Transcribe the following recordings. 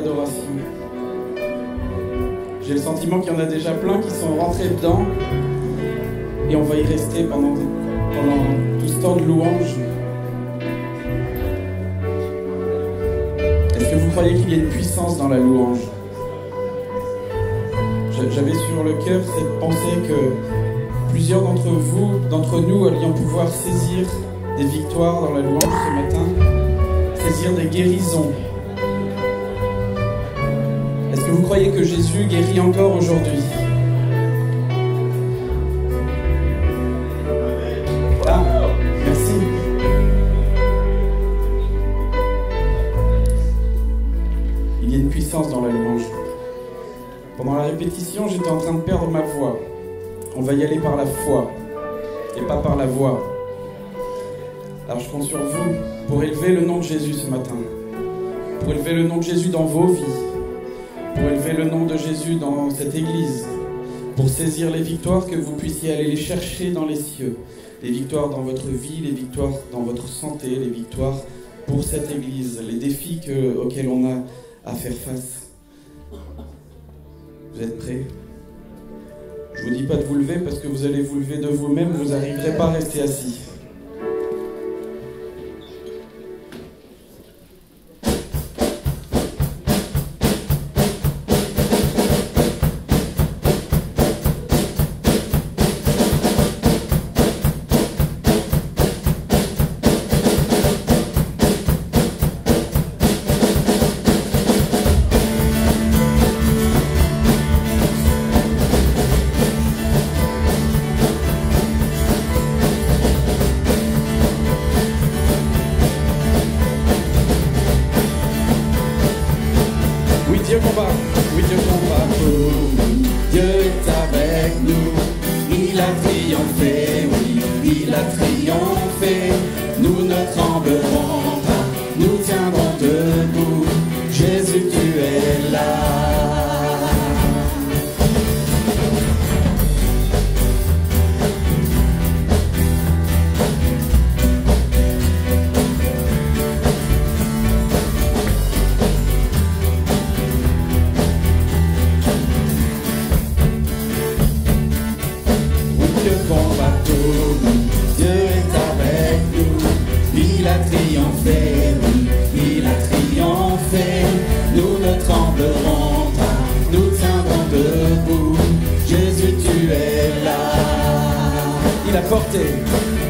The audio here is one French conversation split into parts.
d'adoration. J'ai le sentiment qu'il y en a déjà plein qui sont rentrés dedans et on va y rester pendant tout ce temps de louange. Est-ce que vous croyez qu'il y a une puissance dans la louange? J'avais sur le cœur cette pensée que plusieurs d'entre nous allions pouvoir saisir des victoires dans la louange ce matin, saisir des guérisons. Est-ce que vous croyez que Jésus guérit encore aujourd'hui? Ah, merci. Il y a une puissance dans la louange. Pendant la répétition, j'étais en train de perdre ma voix. On va y aller par la foi et pas par la voix. Alors je compte sur vous pour élever le nom de Jésus ce matin, pour élever le nom de Jésus dans vos vies, pour élever le nom de Jésus dans cette église, pour saisir les victoires, que vous puissiez aller les chercher dans les cieux, les victoires dans votre vie, les victoires dans votre santé, les victoires pour cette église, les défis auxquels on a à faire face. Vous êtes prêts? Je ne vous dis pas de vous lever parce que vous allez vous lever de vous-même, vous n'arriverez pas à rester assis.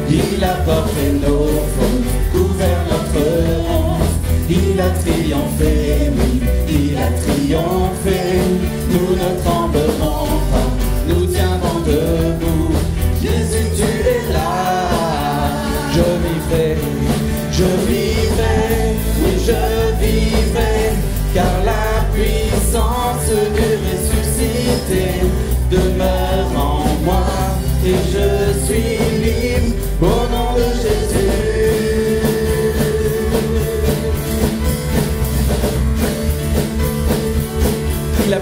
Il a porté nos fautes, couvert notre honte. Il a triomphé, oui, il a triomphé. Nous ne tremblerons pas, nous tiendrons debout. Jésus, tu es là. Je vivrai, oui, je vivrai, car la puissance du ressuscité demeure en moi. Et je suis libre au nom de Jésus. Il a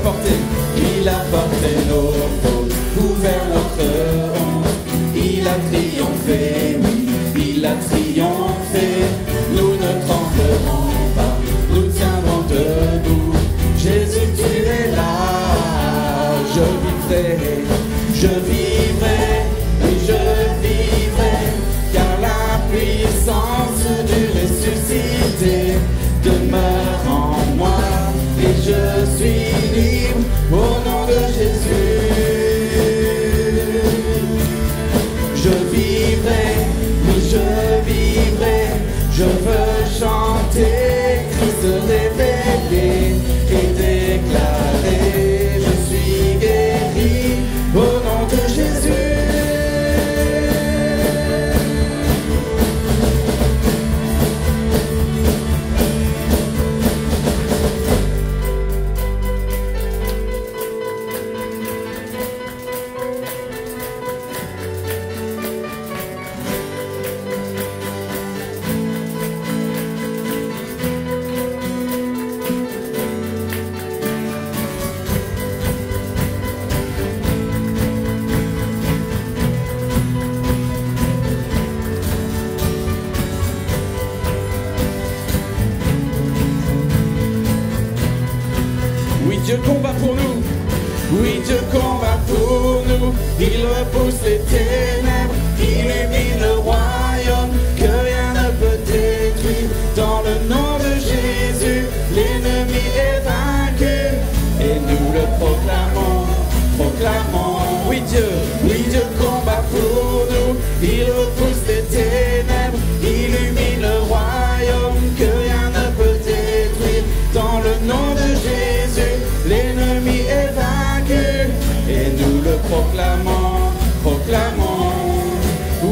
porté nos fautes, couvert notre honte. Il a triomphé, oui, il a triomphé. Nous ne tremblerons pas, nous tiendrons debout. Jésus, tu es là. Je vivrai, oui, je vivrai, car la puissance du ressuscité demeure en moi. Et je suis libre au nom de Jésus. Je vivrai, oui, je vivrai, je veux chanter Dieu combat pour nous. Oui, Dieu combat pour nous. Il repousse les ténèbres, illumine le royaume que rien ne peut détruire. Dans le nom de Jésus, l'ennemi est vaincu et nous le proclamons, proclamons. Oui, Dieu combat pour nous. Il repousse les ténèbres, illumine le royaume que rien ne peut détruire. Dans le nom de Jésus, l'ennemi est vaincu et nous le proclamons, proclamons.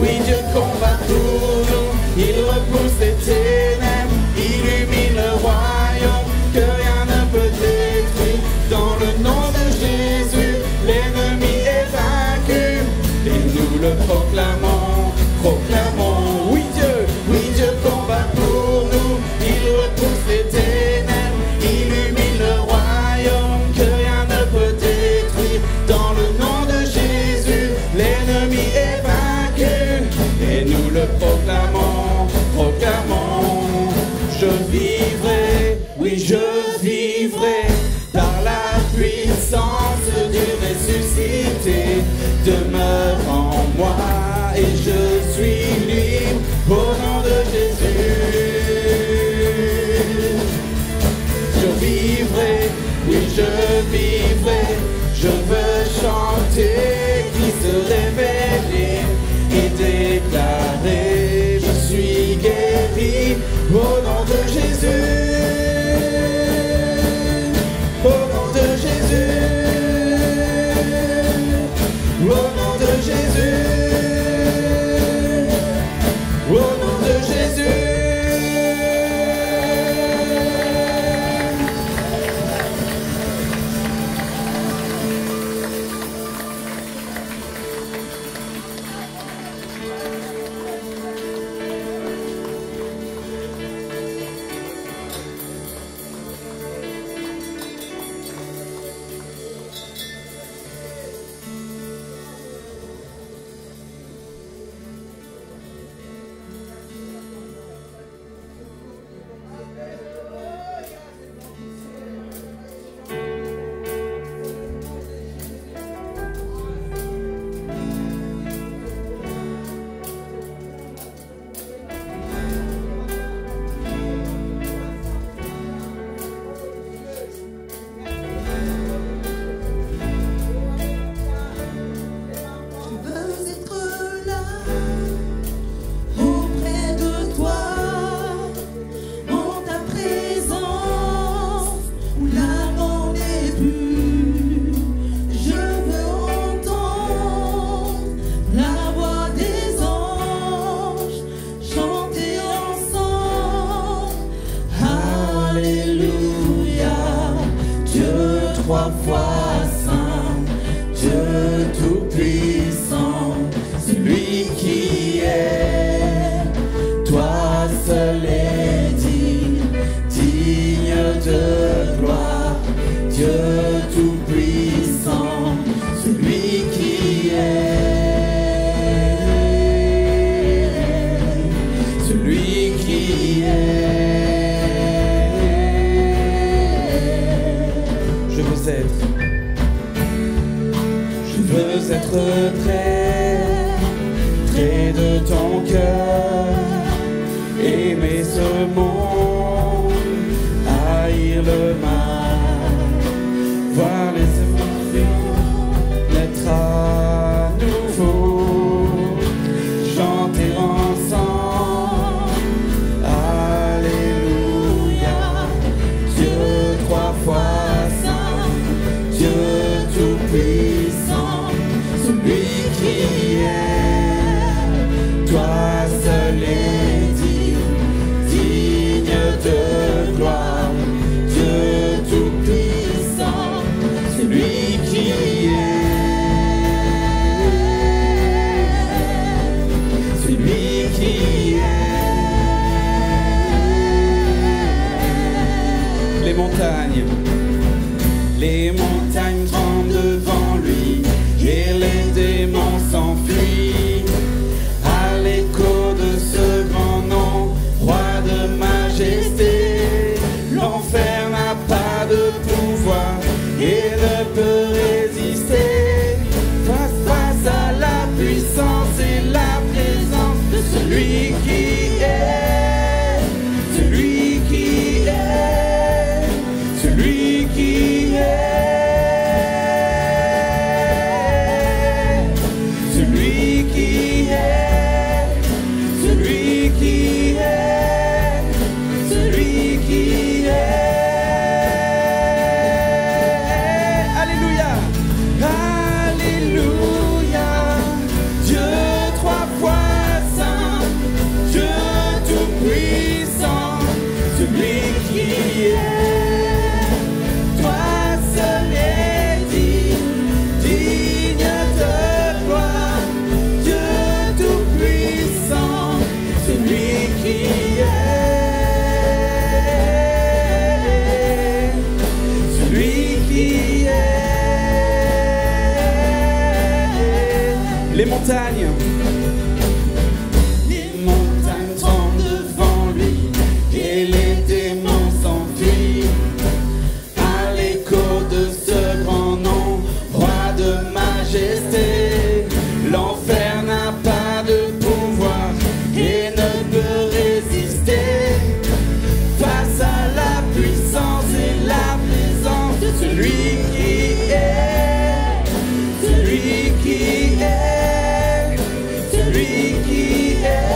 Oui, Dieu combat pour nous. Il repousse les ténèbres, illumine le royaume que rien ne peut détruire. Dans le nom de Jésus, l'ennemi est vaincu et nous le proclamons, proclamons. Oui, Dieu combat pour nous. Il repousse les ténèbres, illumine le royaume que rien ne peut détruire. Dans le nom de Jésus, l'ennemi est vaincu et nous le proclamons, proclamons. Je vivrai, oui je vivrai par la puissance du ressuscité. Demeure en moi et je suis libre au nom de Jésus. Je vivrai, oui je vivrai, je veux chanter, Christ révélé et déclarer, je suis guéri au nom de Jésus. Au nom de Jésus. Au nom de Jésus. Au nom de Jésus. Près de ton cœur, aimer ce monde, haïr le mal, voir les émotions naître à nouveau, chanter ensemble, alléluia, Dieu trois fois saint, Dieu tout-puissant, celui qui est, toi seul est digne de gloire, Dieu tout-puissant, celui qui est, celui qui est. Les montagnes tremblent devant lui, et les démons s'enfuient à l'écho de ce grand nom, roi de majesté. L'enfer n'a pas de pouvoir qui est, celui qui est, celui qui est, celui qui est. Alléluia, alléluia, Dieu trois fois saint, Dieu tout puissant, celui qui est. Les montagnes tremblent devant lui et les démons s'enfuient à l'écho de ce grand nom, roi de majesté. L'enfer n'a pas de pouvoir et ne peut résister face à la puissance et la présence de celui qui est, celui qui est. Celui qui est,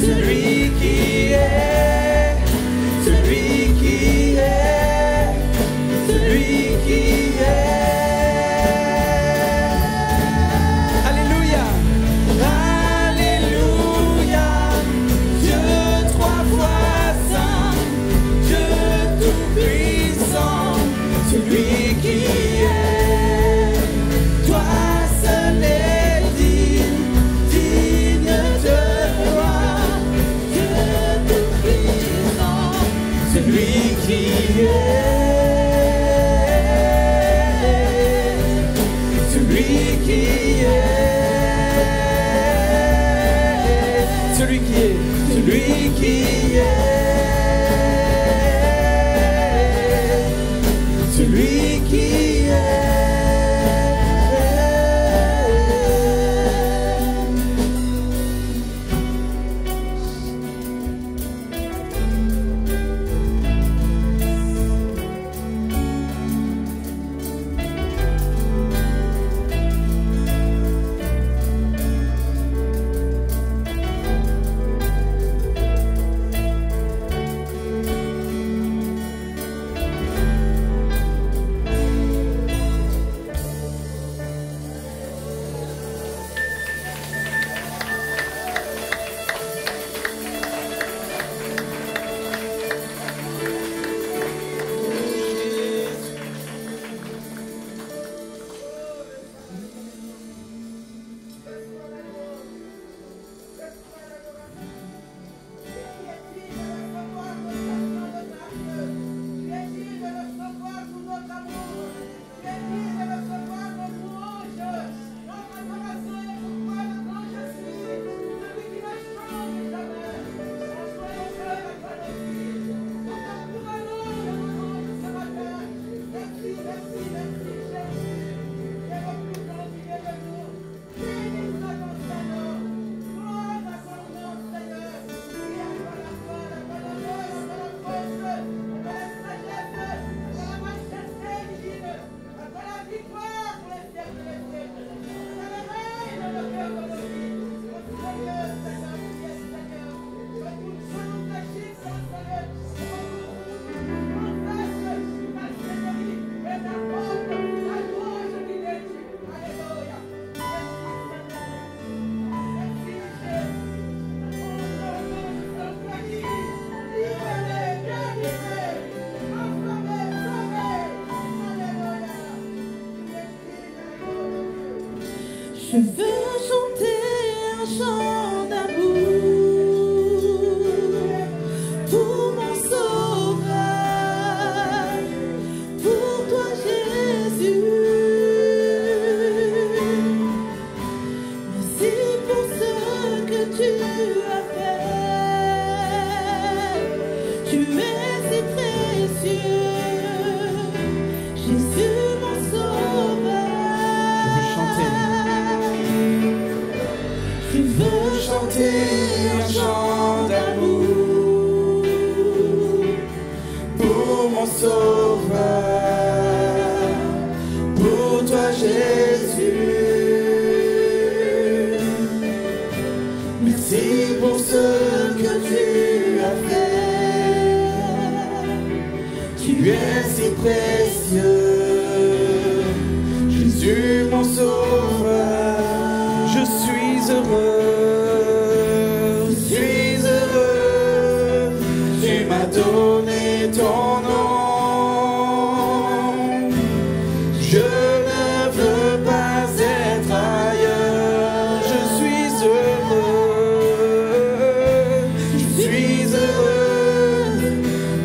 celui qui est, celui qui est, celui qui est. Alléluia, alléluia, Dieu trois fois saint, Dieu tout puissant, celui qui est. Celui qui est, celui qui est, celui qui est, celui qui est, celui qui est. Je veux chanter un chant d'amour pour mon sauveur, pour toi Jésus. Merci pour ce que tu as fait. Tu es si précieux, Jésus mon sauveur. Je veux chanter un chant d'amour Tu es si précieux, Jésus mon sauveur, je suis heureux, tu m'as donné ton nom, je ne veux pas être ailleurs, je suis heureux,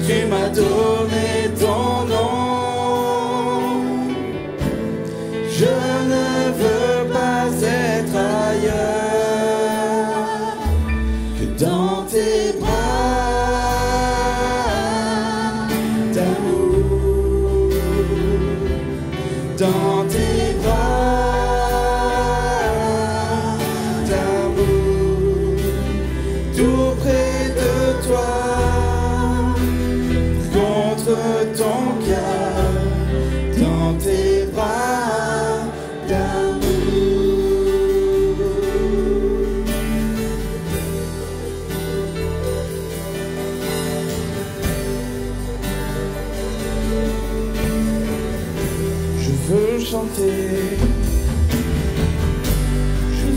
tu m'as donné ton nom, je ne veux pas être ailleurs que dans tes bras d'amour, dans tes bras d'amour, tout près de toi, contre ton cœur, dans tes bras d'amour. Je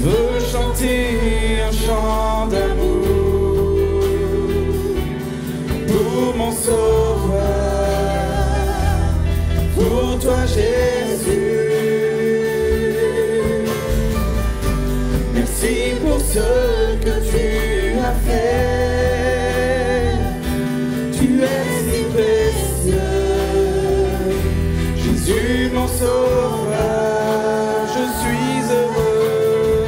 veux chanter un chant d'amour pour mon sauveur, pour toi Jésus. Merci pour ce que tu as fait, tu es si précieux, Jésus mon sauveur, je suis heureux,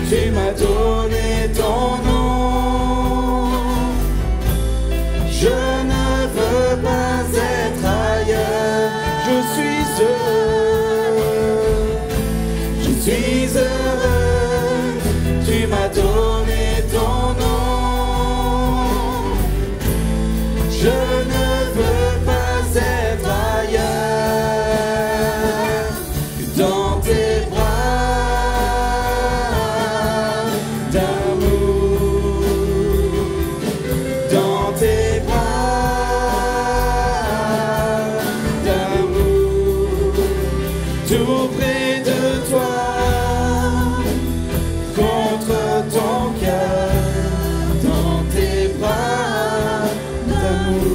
tu m'as donné ton nom, je ne veux pas être ailleurs, je suis heureux, tu m'as donné ton nom, je ne veux pas être ailleurs que dans tes bras d'amour, dans tes bras d'amour, tout près de toi, contre ton cœur, dans tes bras d'amour.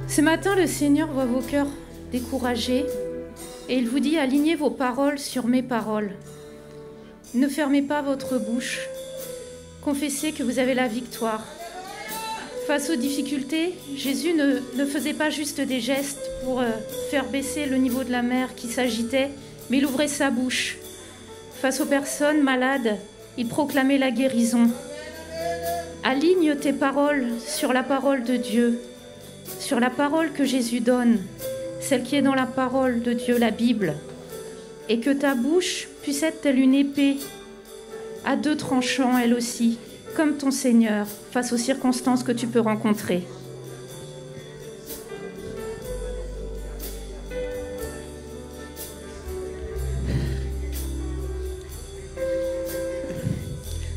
Ce matin, le Seigneur voit vos cœurs découragés et il vous dit: alignez vos paroles sur mes paroles. Ne fermez pas votre bouche. Confessez que vous avez la victoire. Face aux difficultés, Jésus ne faisait pas juste des gestes pour faire baisser le niveau de la mer qui s'agitait, mais il ouvrait sa bouche. Face aux personnes malades, il proclamait la guérison. Aligne tes paroles sur la parole de Dieu, sur la parole que Jésus donne, celle qui est dans la parole de Dieu, la Bible, et que ta bouche puisse être telle une épée à deux tranchants, elle aussi, comme ton Seigneur, face aux circonstances que tu peux rencontrer.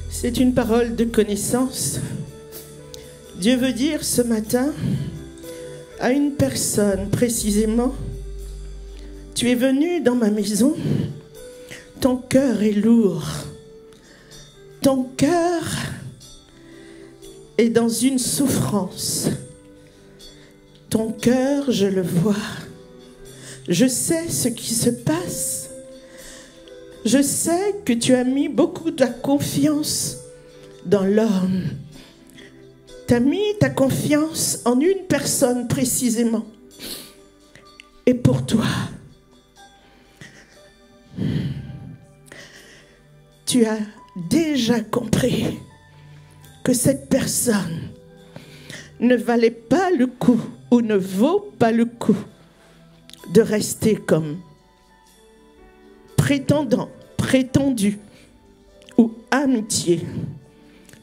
C'est une parole de connaissance. Dieu veut dire ce matin à une personne précisément: tu es venu dans ma maison, ton cœur est lourd, ton cœur est dans une souffrance, ton cœur, je le vois, je sais ce qui se passe, je sais que tu as mis beaucoup de confiance dans l'homme. Tu as mis ta confiance en une personne précisément. Et pour toi, tu as déjà compris que cette personne ne valait pas le coup ou ne vaut pas le coup de rester comme prétendant, prétendu ou amitié.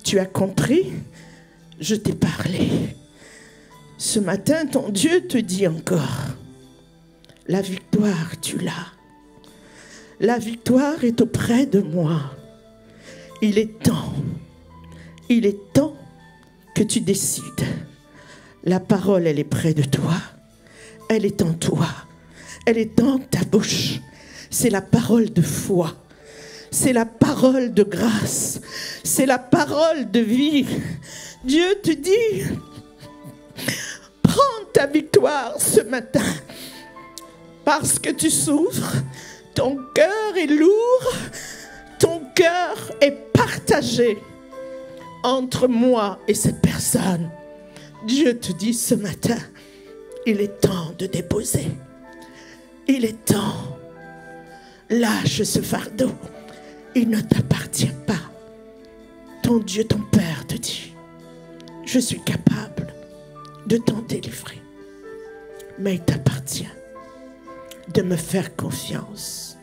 Tu as compris? Je t'ai parlé. Ce matin, ton Dieu te dit encore, la victoire, tu l'as. La victoire est auprès de moi. Il est temps que tu décides. La parole, elle est près de toi. Elle est en toi. Elle est dans ta bouche. C'est la parole de foi. C'est la parole de grâce. C'est la parole de vie. Dieu te dit, prends ta victoire ce matin. Parce que tu souffres, ton cœur est lourd, ton cœur est partagé entre moi et cette personne. Dieu te dit ce matin, il est temps de déposer. Il est temps. Lâche ce fardeau. Il ne t'appartient pas. Ton Dieu, ton Père te dit, je suis capable de t'en délivrer. Mais il t'appartient de me faire confiance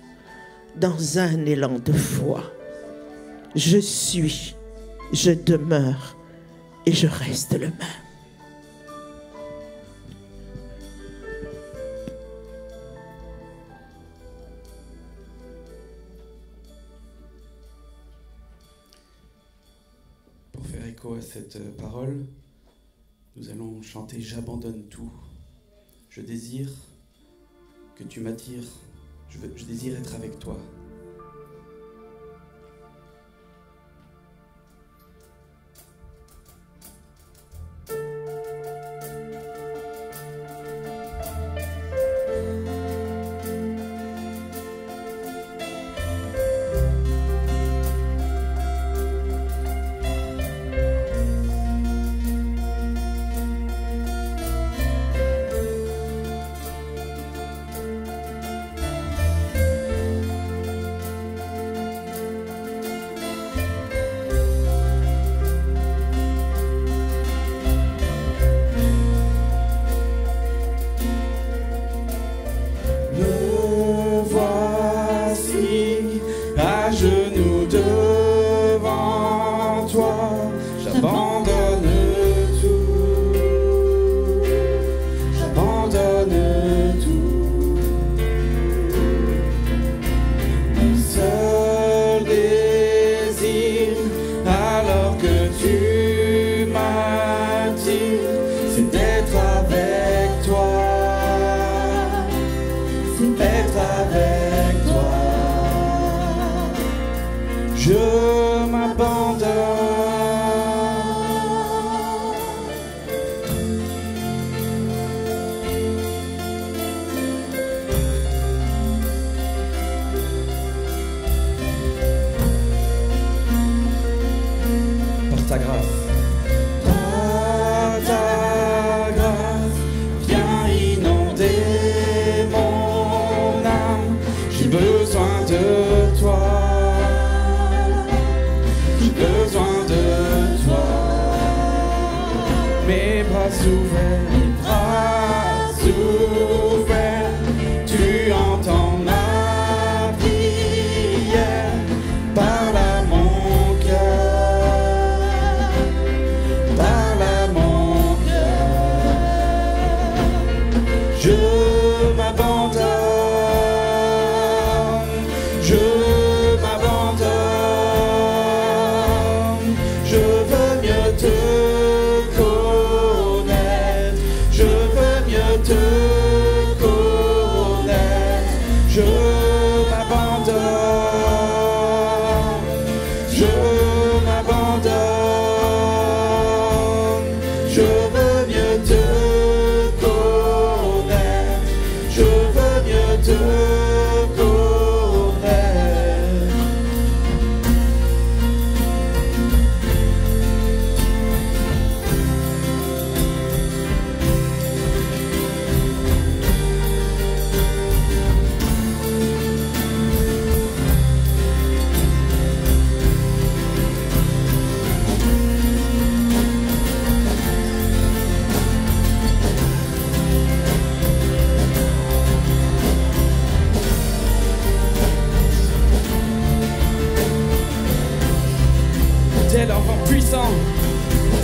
dans un élan de foi. Je suis, je demeure et je reste le même. Pour faire écho à cette parole, nous allons chanter « J'abandonne tout ». Je désire que tu m'attires, je désire être avec toi.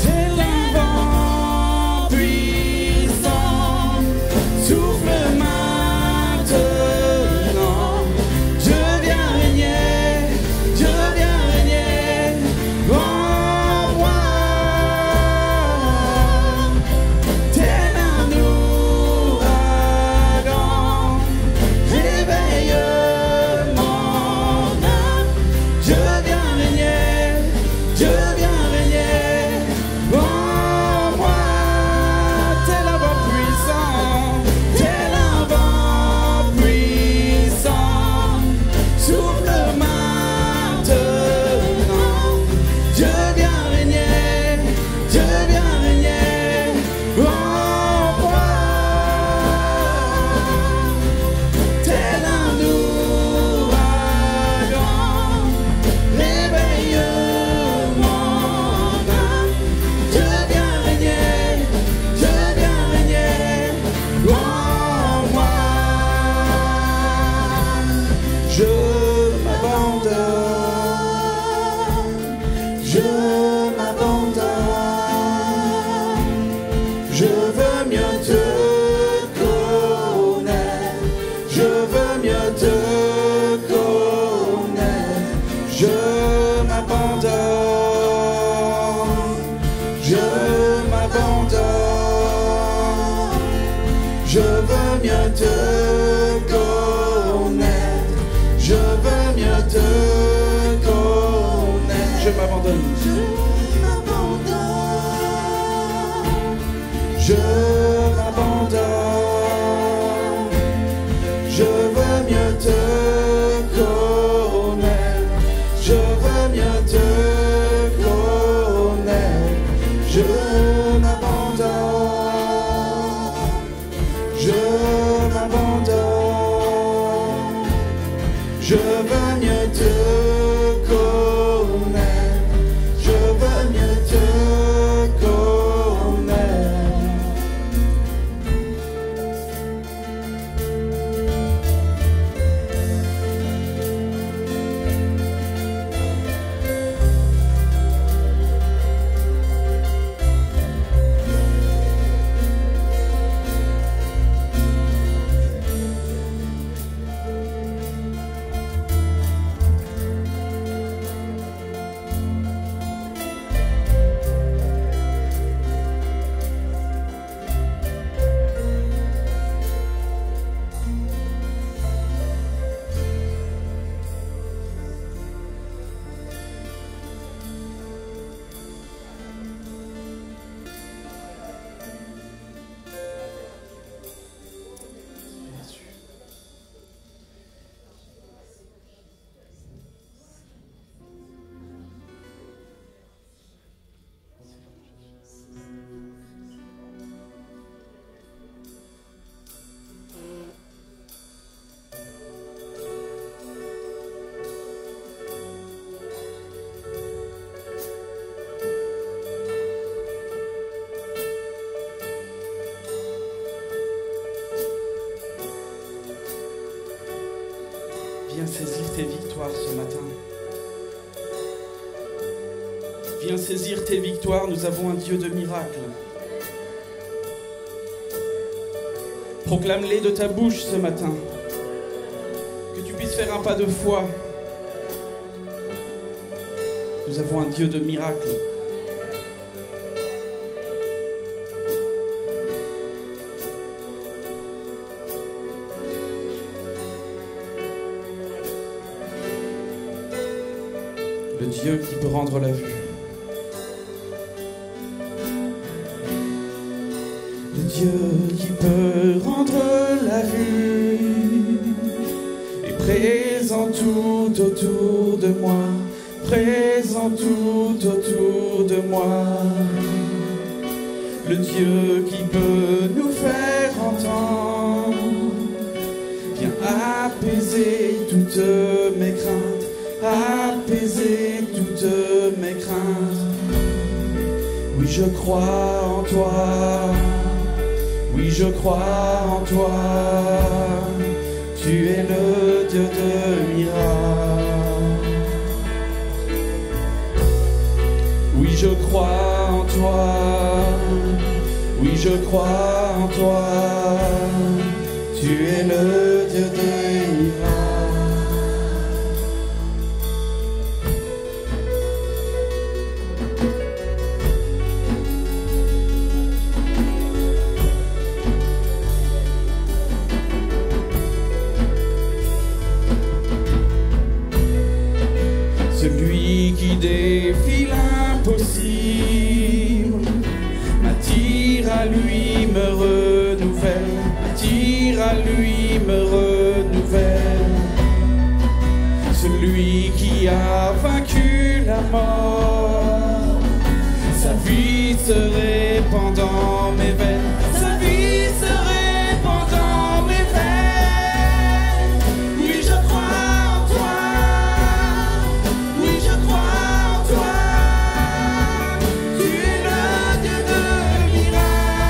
tel un vent puissant, souffle maintenant. Dieu vient régner en moi. Tel un ouragan, réveille mon âme. Dieu vient régner en moi. Tel un vent puissant, souffle maintenant. Dieu vient régner en moi. Tel un ouragan, réveille mon âme. Dieu vient régner en moi. Je m'abandonne, je veux mieux te connaître, je veux mieux te connaître. Je m'abandonne, je veux mieux te connaître, je veux mieux te connaître. Je m'abandonne, je m'abandonne, je veux mieux te connaître, je veux mieux te connaître. Je m'abandonne, je m'abandonne, je veux mieux te connaître, je veux mieux te connaître. Viens saisir tes victoires ce matin. Viens saisir tes victoires, nous avons un Dieu de miracles. Proclame-les de ta bouche ce matin. Que tu puisses faire un pas de foi. Nous avons un Dieu de miracles. Le Dieu qui peut rendre la vue. Le Dieu qui peut rendre la vue est présent tout autour de moi, présent tout autour de moi. Le Dieu qui peut nous faire entendre vient apaiser toutes mes craintes, apaiser toutes mes craintes. Oui, je crois en toi. Oui, je crois en toi. Tu es le Dieu de miracles. Oui, je crois Oui, je crois en toi, tu es le Dieu des miracles. Celui qui défie l'impossible m'attire à lui, me renouvelle, m'attire à lui, me renouvelle. Celui qui a vaincu la mort, sa vie se répand dans mes veines, sa vie se répand dans mes veines. Oui, je crois en toi, oui, je crois en toi, tu es le Dieu de miracles.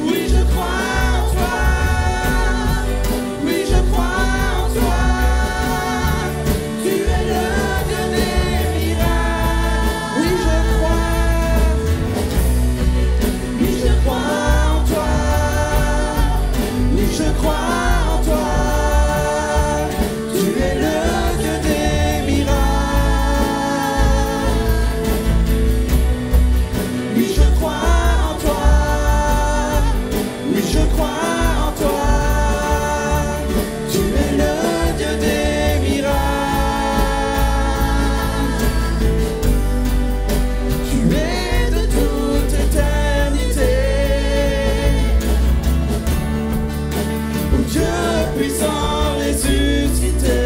Oui, je crois en toi, oui, je crois en toi, tu es le Dieu des miracles. Oui, je crois, oui, je crois en toi, oui, je crois en toi, tu es le Dieu des miracles. Oui, je crois en toi, oui, je crois en toi, tu es le Dieu des miracles. Tu es de toute éternité, ô Dieu puissant ressuscité.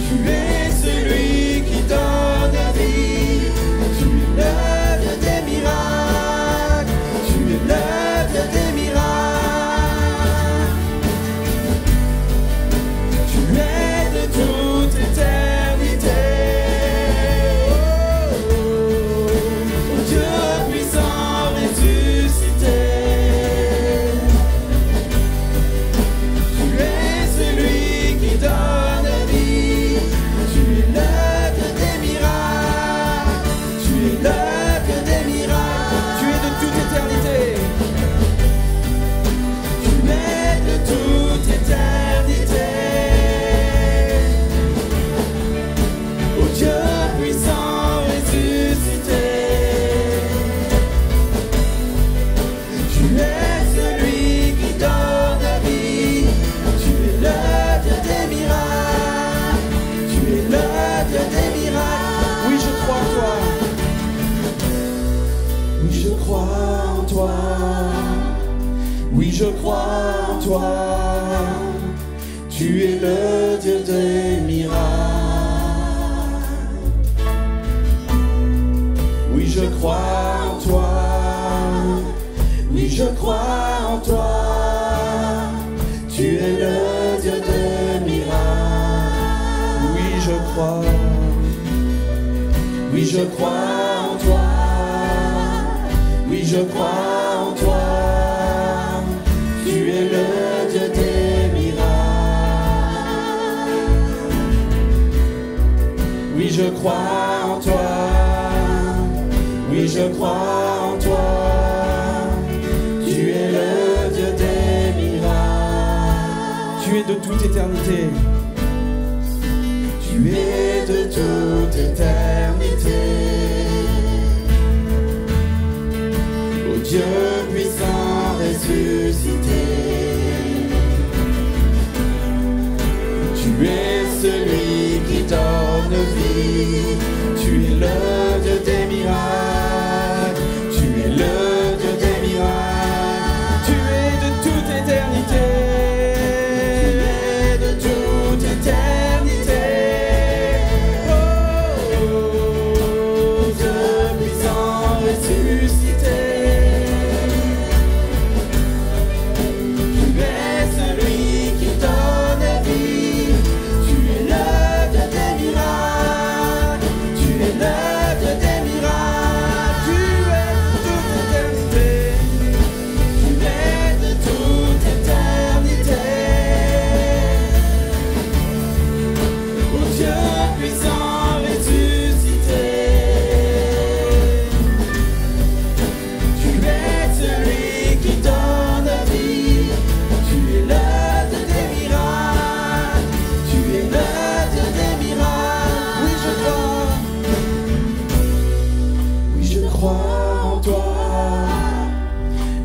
Tu es celui qui donne la vie, tu es le Dieu des miracles, tu es le Dieu des miracles. Tu es de toute éternité, oh Dieu puissant ressuscité. Tu es celui qui donne la vie, tu es le Dieu des miracles, tu es le Dieu des miracles. Tu es de toute éternité, tu es de toute éternité, ô Dieu puissant ressuscité. Tu es celui qui donne la vie, tu es le Dieu des miracles, tu es le Dieu des miracles. Oui, je crois en toi, oui, je crois en toi, oui, je crois en toi, tu es le Dieu des miracles. Oui, je crois en toi, oui, je crois en toi, tu es le Dieu des miracles. Oui, je crois, oui, je crois en toi, oui, je crois en toi, tu es le Dieu des miracles. Oui, je crois en toi, oui, je crois en toi, tu es le Dieu des miracles. Tu es de toute éternité, tu es de toute éternité, ô Dieu puissant ressuscité. Tu es celui qui donne vie, tu es le Dieu des miracles, tu es le Dieu des miracles. Tu es de toute éternité, tu es de toute éternité, oh, Dieu puissant ressuscité.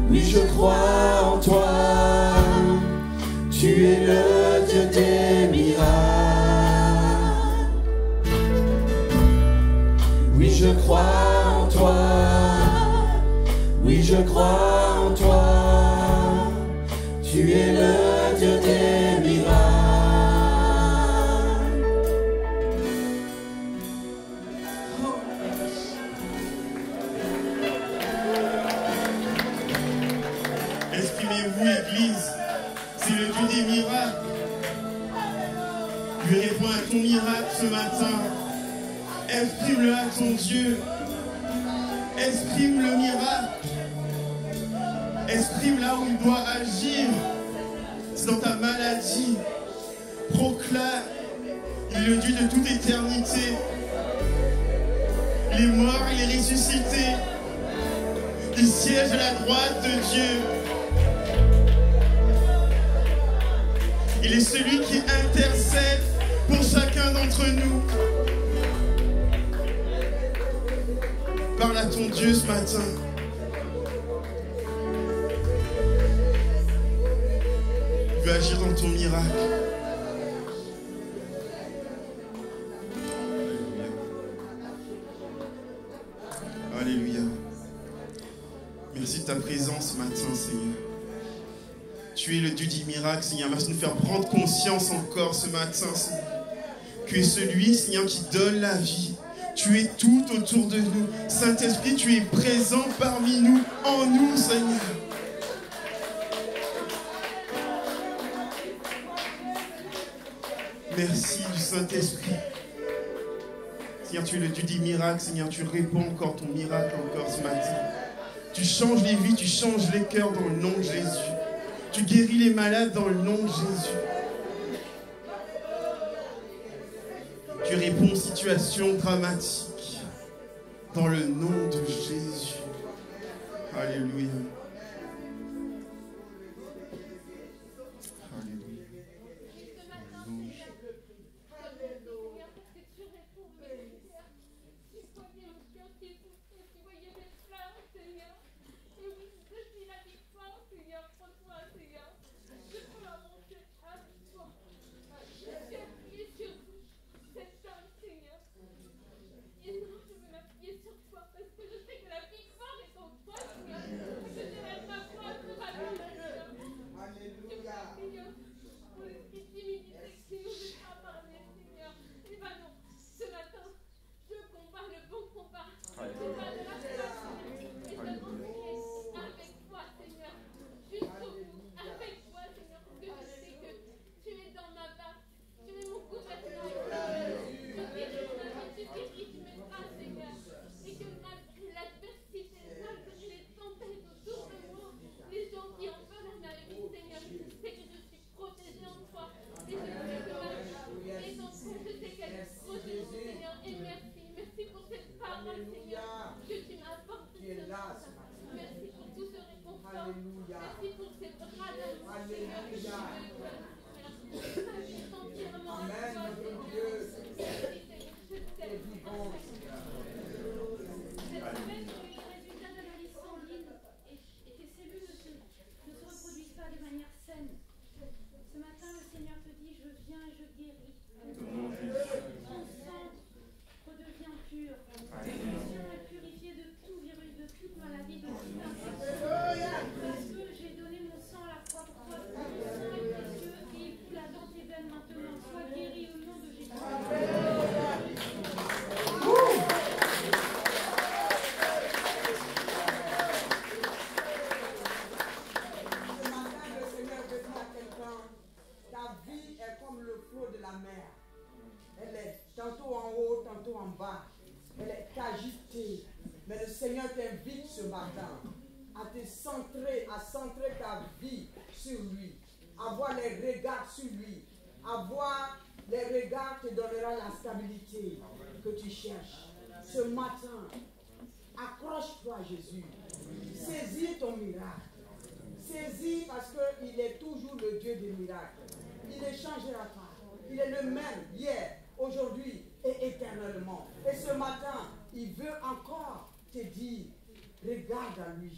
Oui, je crois en toi. Tu es le Dieu des miracles. Oui, je crois en toi. Oui, je crois en toi. Tu es le Dieu des miracles. Exprimez-vous, Église. C'est le Dieu des miracles. Lui réponds à ton miracle ce matin. Exprime-le à ton Dieu. Exprime le miracle. Exprime là où il doit agir. C'est dans ta maladie. Proclame. Il est le Dieu de toute éternité. Il est mort, il est ressuscité. Il siège à la droite de Dieu. Il est celui qui intercède pour chacun d'entre nous. Parle à ton Dieu ce matin. Il veut agir dans ton miracle. Alléluia. Merci de ta présence ce matin, Seigneur. Tu es le Dieu des miracles, Seigneur. Merci de nous faire prendre conscience encore ce matin, Seigneur. Tu es celui, Seigneur, qui donne la vie. Tu es tout autour de nous. Saint-Esprit, tu es présent parmi nous, en nous, Seigneur. Merci du Saint-Esprit. Seigneur, tu es le Dieu des miracles. Seigneur, tu réponds encore ton miracle encore ce matin. Tu changes les vies, tu changes les cœurs dans le nom de Jésus. Tu guéris les malades dans le nom de Jésus. Tu réponds aux situations dramatiques dans le nom de Jésus. Alléluia. Mais le Seigneur t'invite ce matin à te centrer, à centrer ta vie sur lui, avoir les regards sur lui, avoir les regards te donnera la stabilité que tu cherches. Ce matin, accroche-toi à Jésus, saisis ton miracle, saisis parce qu'il est toujours le Dieu des miracles. Il ne changera pas, il est le même hier, aujourd'hui et éternellement. Et ce matin, il veut encore te dire regarde à lui,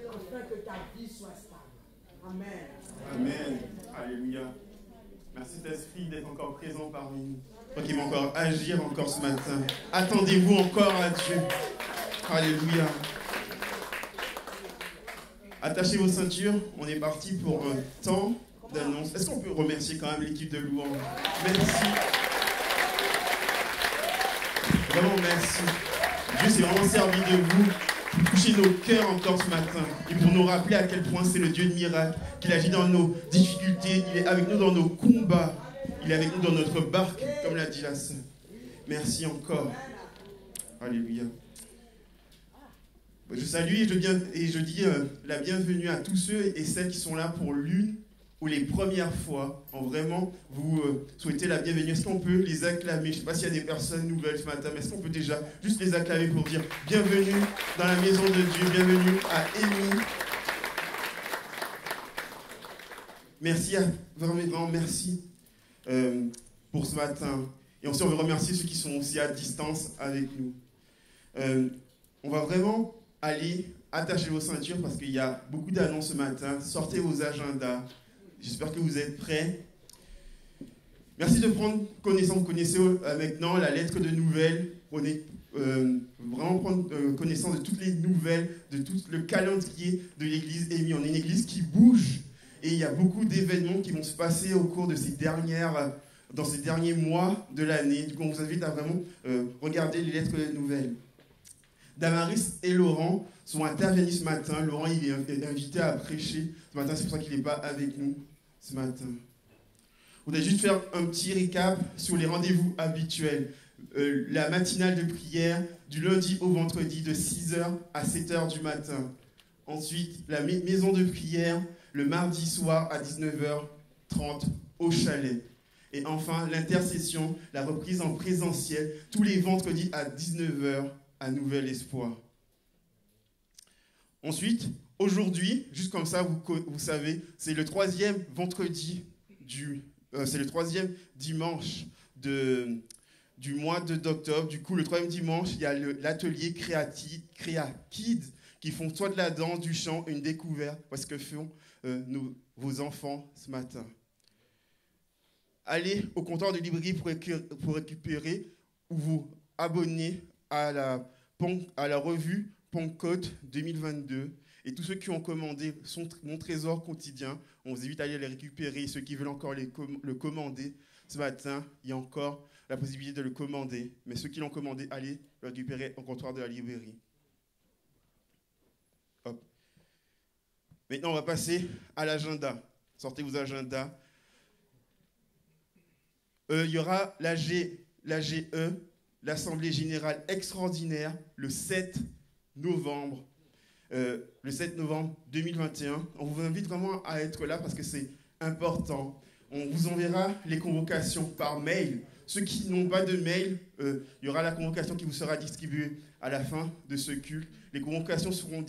afin que ta vie soit stable. Amen. Amen. Alléluia. Merci Saint-Esprit d'être encore présent parmi nous. Toi qui vas encore agir encore ce matin. Attendez-vous encore à Dieu. Alléluia. Attachez vos ceintures. On est parti pour un temps d'annonce. Est-ce qu'on peut remercier quand même l'équipe de louange? Merci. Vraiment merci. Dieu s'est vraiment servi de vous pour toucher nos cœurs encore ce matin et pour nous rappeler à quel point c'est le Dieu de miracle, qu'il agit dans nos difficultés, il est avec nous dans nos combats, il est avec nous dans notre barque, comme l'a dit la sœur. Merci encore. Alléluia. Je salue et je dis la bienvenue à tous ceux et celles qui sont là pour l'une ou les premières fois. Vraiment, vous souhaitez la bienvenue. Est-ce qu'on peut les acclamer? Je ne sais pas s'il y a des personnes nouvelles ce matin, mais est-ce qu'on peut déjà juste les acclamer pour dire bienvenue dans la maison de Dieu, bienvenue à Amy. Merci, vraiment merci pour ce matin. Et aussi, on veut remercier ceux qui sont aussi à distance avec nous. On va vraiment aller attacher vos ceintures parce qu'il y a beaucoup d'annonces ce matin. Sortez vos agendas. J'espère que vous êtes prêts. Merci de prendre connaissance. Vous connaissez maintenant la lettre de nouvelles. Prenez vraiment prendre connaissance de toutes les nouvelles, de tout le calendrier de l'église Amy. On est une église qui bouge et il y a beaucoup d'événements qui vont se passer au cours de dans ces derniers mois de l'année. Du coup, on vous invite à vraiment regarder les lettres de nouvelles. Damaris et Laurent sont intervenus ce matin. Laurent, il est invité à prêcher ce matin. C'est pour ça qu'il n'est pas avec nous ce matin. Je voudrais juste faire un petit récap sur les rendez-vous habituels. La matinale de prière du lundi au vendredi de 6h à 7h du matin. Ensuite, la maison de prière le mardi soir à 19h30 au chalet. Et enfin, l'intercession, la reprise en présentiel tous les vendredis à 19h à Nouvel Espoir. Ensuite, aujourd'hui, juste comme ça, vous savez, c'est le 3e vendredi c'est le 3e dimanche du mois d'octobre. Du coup, le 3e dimanche, il y a l'atelier Créa-Kids qui font soit de la danse, du chant, une découverte, parce que font vos enfants ce matin. Allez au comptoir de librairie pour récupérer ou vous abonner à la revue Pentecôte 2022. Et tous ceux qui ont commandé mon trésor quotidien, on vous invite à aller les récupérer. Et ceux qui veulent encore le commander ce matin, il y a encore la possibilité de le commander. Mais ceux qui l'ont commandé, allez le récupérer au comptoir de la librairie. Hop. Maintenant, on va passer à l'agenda. Sortez vos agendas. Il y aura l'AGE, l'Assemblée Générale Extraordinaire, le 7 novembre 2021. On vous invite vraiment à être là parce que c'est important. On vous enverra les convocations par mail. Ceux qui n'ont pas de mail, il y aura la convocation qui vous sera distribuée à la fin de ce culte. Les convocations seront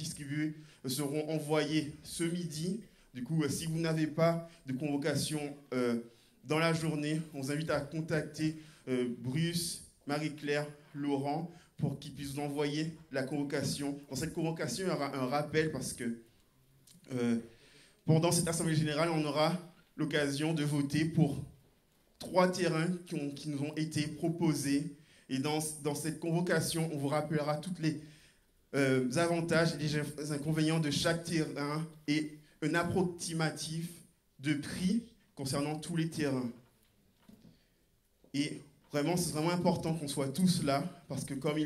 envoyées ce midi. Du coup, si vous n'avez pas de convocation dans la journée, on vous invite à contacter Bruce, Marie-Claire, Laurent, pour qu'ils puissent vous envoyer la convocation. Dans cette convocation, il y aura un rappel parce que pendant cette Assemblée Générale, on aura l'occasion de voter pour 3 terrains qui nous ont été proposés. Et dans cette convocation, on vous rappellera tous les avantages et les inconvénients de chaque terrain et un approximatif de prix concernant tous les terrains. Et vraiment, c'est vraiment important qu'on soit tous là, parce que comme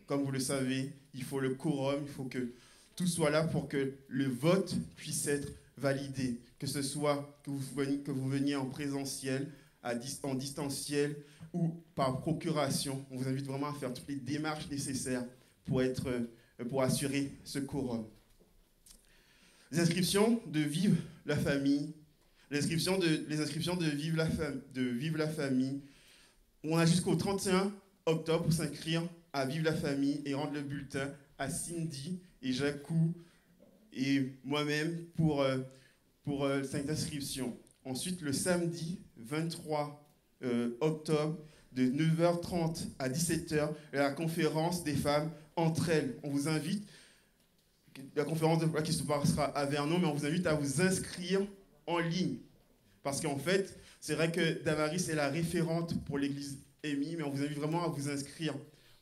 vous le savez, il faut le quorum, il faut que tout soit là pour que le vote puisse être validé. Que ce soit que vous veniez en présentiel, en distanciel ou par procuration. On vous invite vraiment à faire toutes les démarches nécessaires pour assurer ce quorum. Les inscriptions de Vive la Famille. Les inscriptions de Vive la Famille. On a jusqu'au 31 octobre pour s'inscrire à Vive la Famille et rendre le bulletin à Cindy et Jacou et moi-même pour cette inscription. Ensuite, le samedi 23 octobre, de 9h30 à 17h, la conférence des femmes entre elles. On vous invite la conférence de foi qui se passera à Vernon, mais on vous invite à vous inscrire en ligne. Parce qu'en fait, c'est vrai que Damaris est la référente pour l'église EMI, mais on vous invite vraiment à vous inscrire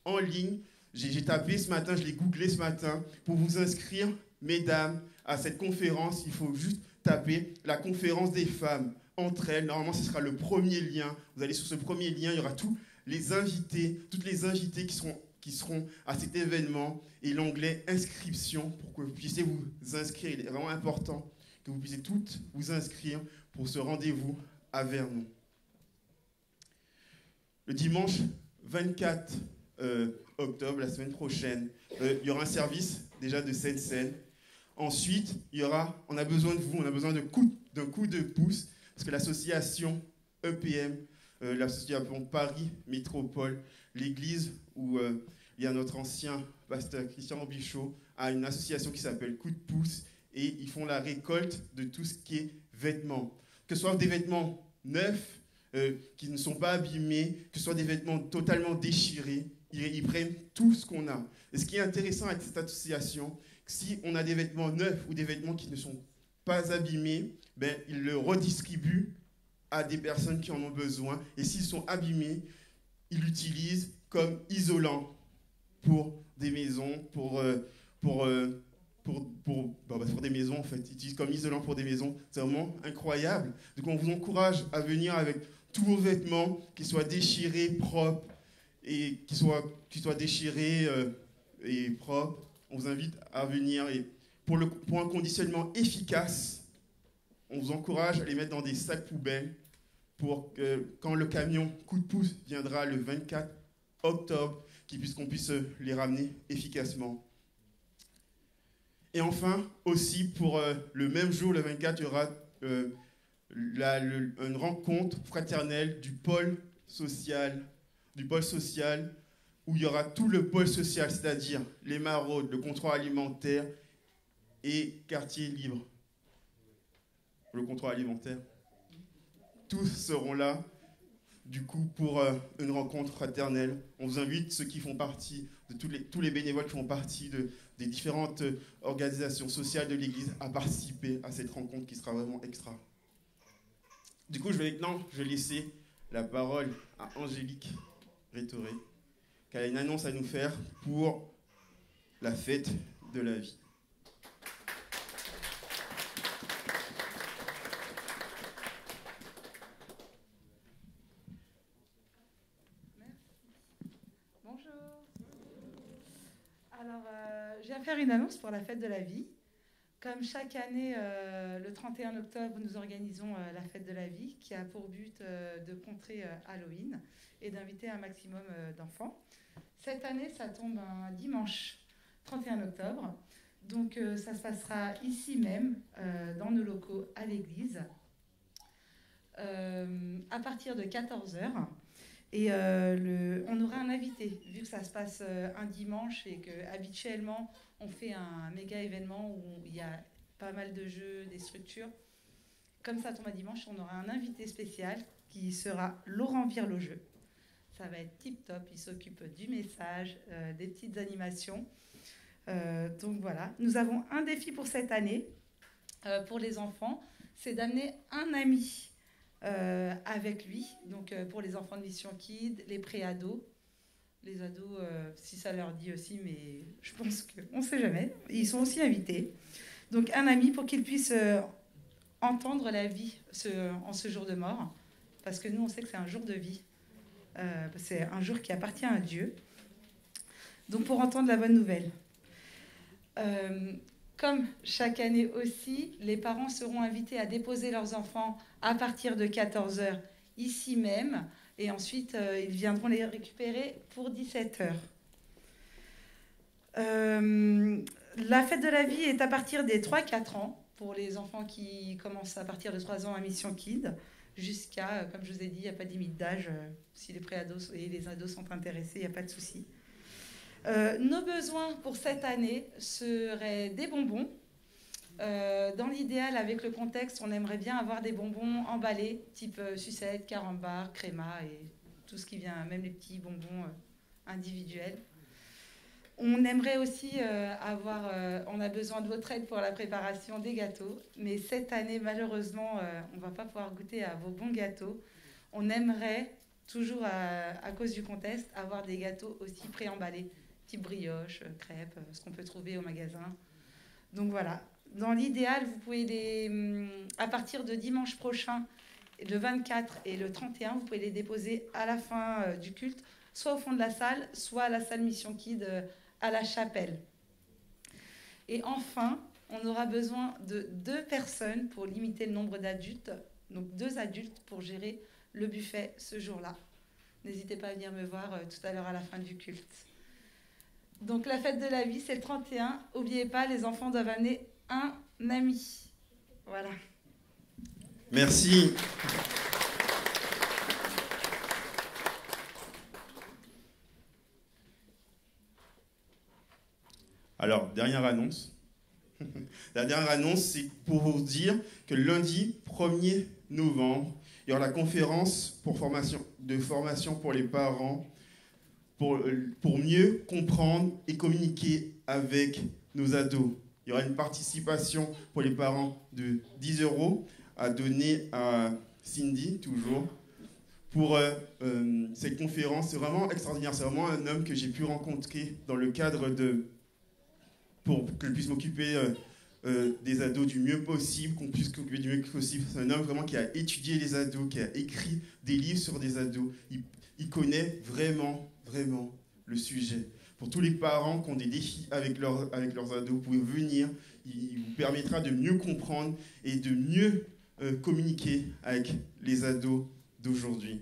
en ligne. J'ai tapé ce matin, je l'ai googlé ce matin. Pour vous inscrire, mesdames, à cette conférence, il faut juste taper la conférence des femmes entre elles. Normalement, ce sera le premier lien. Vous allez sur ce premier lien, il y aura tous les invités, toutes les invités qui seront à cet événement, et l'onglet inscription pour que vous puissiez vous inscrire. Il est vraiment important que vous puissiez toutes vous inscrire pour ce rendez-vous à Vernon. Le dimanche 24 octobre, la semaine prochaine, il y aura un service déjà de Seine-Seine. Ensuite, on a besoin de vous, on a besoin d'un coup de pouce, parce que l'association EPM, l'association Paris Métropole, l'église où il y a notre ancien pasteur Christian Bichot, a une association qui s'appelle Coup de pouce, et ils font la récolte de tout ce qui est vêtements. Que ce soit des vêtements neufs, qui ne sont pas abîmés, que ce soit des vêtements totalement déchirés, ils prennent tout ce qu'on a. Et ce qui est intéressant avec cette association, si on a des vêtements neufs ou des vêtements qui ne sont pas abîmés, ils le redistribuent à des personnes qui en ont besoin. Et s'ils sont abîmés, ils l'utilisent comme isolant pour des maisons, pour des maisons, en fait. Ils utilisent comme isolant pour des maisons. C'est vraiment incroyable. Donc on vous encourage à venir avec tous vos vêtements, qu'ils soient déchirés, propres, et qu'ils soient déchirés et propres. On vous invite à venir. Et pour un conditionnement efficace, on vous encourage à les mettre dans des sacs poubelles pour que, quand le camion coup de pouce viendra le 24 octobre, qu'on puisse les ramener efficacement. Et enfin, aussi, pour le même jour, le 24, il y aura une rencontre fraternelle du pôle social, où il y aura tout le pôle social, c'est-à-dire les maraudes, le contrôle alimentaire et quartier libre. Le contrôle alimentaire. Tous seront là, du coup, pour une rencontre fraternelle. On vous invite, ceux qui font partie, tous les bénévoles qui font partie des différentes organisations sociales de l'Église, à participer à cette rencontre qui sera vraiment extra. Du coup, je vais laisser la parole à Angélique Rétoré, qu'elle a une annonce à nous faire pour la fête de la vie. Alors, je viens faire une annonce pour la fête de la vie. Comme chaque année, le 31 octobre, nous organisons la fête de la vie qui a pour but de contrer Halloween et d'inviter un maximum d'enfants. Cette année, ça tombe un dimanche 31 octobre. Donc, ça se passera ici même, dans nos locaux à l'église, à partir de 14h. Et on aura un invité, vu que ça se passe un dimanche et qu'habituellement, on fait un méga événement où il y a pas mal de jeux, des structures. Comme ça tombe un dimanche, on aura un invité spécial qui sera Laurent Virlogeux. Ça va être tip top, il s'occupe du message, des petites animations. Donc voilà, nous avons un défi pour cette année, pour les enfants, c'est d'amener un ami avec lui, donc pour les enfants de Mission Kid, les pré-ados, les ados, si ça leur dit aussi, mais je pense qu'on ne sait jamais, ils sont aussi invités. Donc un ami pour qu'ils puissent entendre la vie en ce jour de mort, parce que nous on sait que c'est un jour de vie, c'est un jour qui appartient à Dieu, donc pour entendre la bonne nouvelle. Comme chaque année aussi, les parents seront invités à déposer leurs enfants à partir de 14h ici même. Et ensuite, ils viendront les récupérer pour 17h. La fête de la vie est à partir des 3-4 ans, pour les enfants qui commencent à partir de 3 ans à Mission Kid, jusqu'à, comme je vous ai dit, il n'y a pas de limite d'âge. Si les pré-ados et les ados sont intéressés, il n'y a pas de souci. Nos besoins pour cette année seraient des bonbons. Dans l'idéal, avec le contexte, on aimerait bien avoir des bonbons emballés, type sucette, carambar, créma et tout ce qui vient, même les petits bonbons individuels. On aimerait aussi on a besoin de votre aide pour la préparation des gâteaux, mais cette année, malheureusement, on ne va pas pouvoir goûter à vos bons gâteaux. On aimerait, toujours à cause du contexte, avoir des gâteaux aussi préemballés, type brioche, crêpes, ce qu'on peut trouver au magasin. Donc voilà, dans l'idéal, vous pouvez à partir de dimanche prochain, le 24 et le 31, vous pouvez les déposer à la fin du culte, soit au fond de la salle, soit à la salle Mission Kid à la chapelle. Et enfin, on aura besoin de 2 personnes pour limiter le nombre d'adultes, donc 2 adultes pour gérer le buffet ce jour-là. N'hésitez pas à venir me voir tout à l'heure à la fin du culte. Donc la fête de la vie, c'est le 31. N'oubliez pas, les enfants doivent amener un ami. Voilà. Merci. Alors, dernière annonce. La dernière annonce, c'est pour vous dire que lundi 1er novembre, il y aura la conférence de formation pour les parents pour mieux comprendre et communiquer avec nos ados. Il y aura une participation pour les parents de 10 € à donner à Cindy, toujours. Pour cette conférence, c'est vraiment extraordinaire. C'est vraiment un homme que j'ai pu rencontrer dans le cadre pour que je puisse m'occuper des ados du mieux possible, qu'on puisse s'occuper du mieux possible. C'est un homme vraiment qui a étudié les ados, qui a écrit des livres sur des ados. Il connaît vraiment le sujet. Pour tous les parents qui ont des défis avec leurs ados, vous pouvez venir. Il vous permettra de mieux comprendre et de mieux communiquer avec les ados d'aujourd'hui.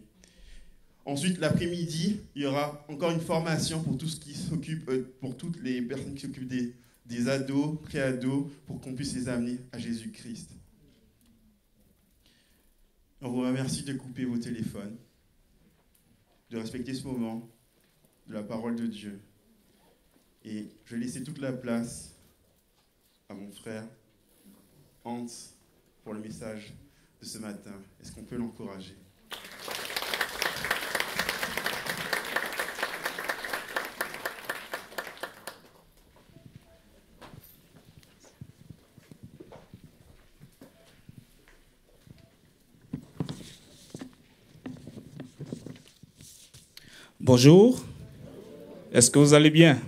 Ensuite, l'après-midi, il y aura encore une formation pour tout ce qui s'occupe, pour toutes les personnes qui s'occupent des ados, pré-ados, pour qu'on puisse les amener à Jésus-Christ. On vous remercie de couper vos téléphones, de respecter ce moment de la parole de Dieu. Et je vais laisser toute la place à mon frère Hans pour le message de ce matin. Est-ce qu'on peut l'encourager ? Bonjour, est-ce que vous allez bien?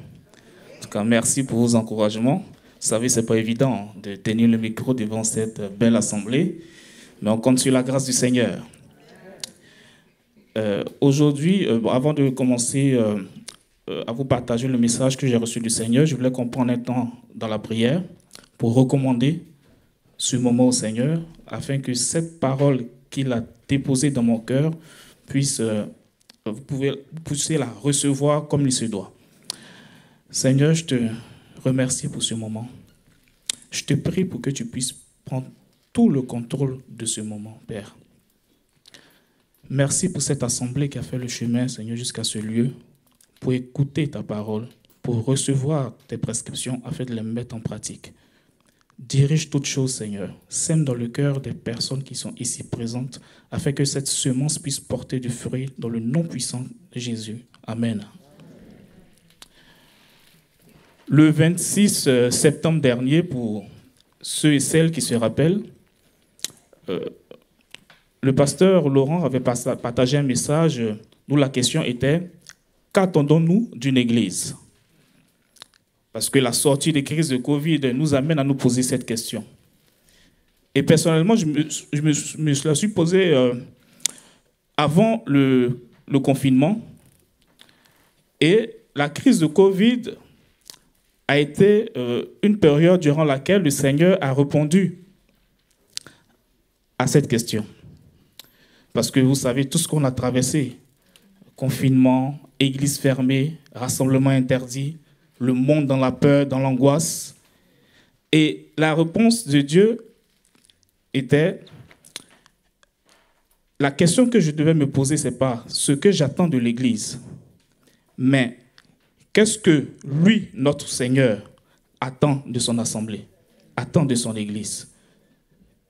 En tout cas, merci pour vos encouragements. Vous savez, ce n'est pas évident de tenir le micro devant cette belle assemblée, mais on compte sur la grâce du Seigneur. Aujourd'hui, avant de commencer à vous partager le message que j'ai reçu du Seigneur, je voulais qu'on prenne un temps dans la prière pour recommander ce moment au Seigneur, afin que cette parole qu'il a déposée dans mon cœur puisse... vous puissiez la recevoir comme il se doit. Seigneur, je te remercie pour ce moment. Je te prie pour que tu puisses prendre tout le contrôle de ce moment, Père. Merci pour cette assemblée qui a fait le chemin, Seigneur, jusqu'à ce lieu, pour écouter ta parole, pour recevoir tes prescriptions afin de les mettre en pratique. Dirige toutes choses, Seigneur. Sème dans le cœur des personnes qui sont ici présentes, afin que cette semence puisse porter du fruit dans le nom puissant de Jésus. Amen. Le 26 septembre dernier, pour ceux et celles qui se rappellent, le pasteur Laurent avait partagé un message où la question était « Qu'attendons-nous d'une église ?» Parce que la sortie des crises de Covid nous amène à nous poser cette question. Et personnellement, je me la suis posée avant le confinement. Et la crise de Covid a été une période durant laquelle le Seigneur a répondu à cette question. Parce que vous savez tout ce qu'on a traversé. Confinement, église fermée, rassemblement interdit, le monde dans la peur, dans l'angoisse. Et la réponse de Dieu était, la question que je devais me poser, ce n'est pas ce que j'attends de l'Église, mais qu'est-ce que lui, notre Seigneur, attend de son assemblée, attend de son Église.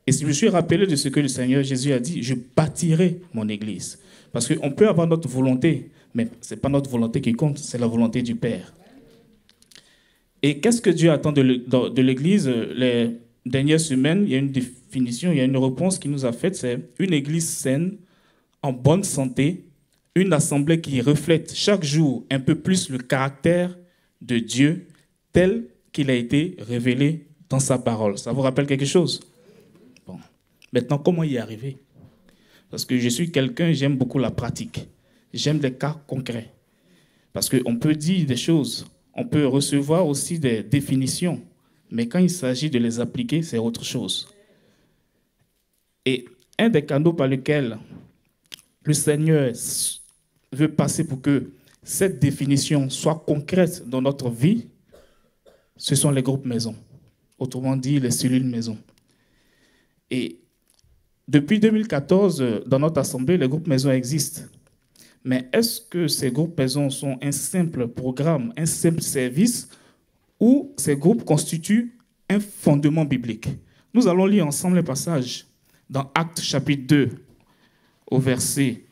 Et si je me suis rappelé de ce que le Seigneur Jésus a dit, je bâtirai mon Église. Parce qu'on peut avoir notre volonté, mais ce n'est pas notre volonté qui compte, c'est la volonté du Père. Et qu'est-ce que Dieu attend de l'Église? Les dernières semaines, il y a une définition, il y a une réponse qui nous a faite, c'est une Église saine, en bonne santé, une assemblée qui reflète chaque jour un peu plus le caractère de Dieu tel qu'il a été révélé dans sa parole. Ça vous rappelle quelque chose? Bon. Maintenant, comment y arriver? Parce que je suis quelqu'un, j'aime beaucoup la pratique. J'aime des cas concrets. Parce qu'on peut dire des choses, on peut recevoir aussi des définitions, mais quand il s'agit de les appliquer, c'est autre chose. Et un des canaux par lesquels le Seigneur veut passer pour que cette définition soit concrète dans notre vie, ce sont les groupes maison. Autrement dit, les cellules maison. Et depuis 2014, dans notre assemblée, les groupes maison existent. Mais est-ce que ces groupes maison sont un simple programme, un simple service, ou ces groupes constituent un fondement biblique? Nous allons lire ensemble les passages dans Actes chapitre 2, au verset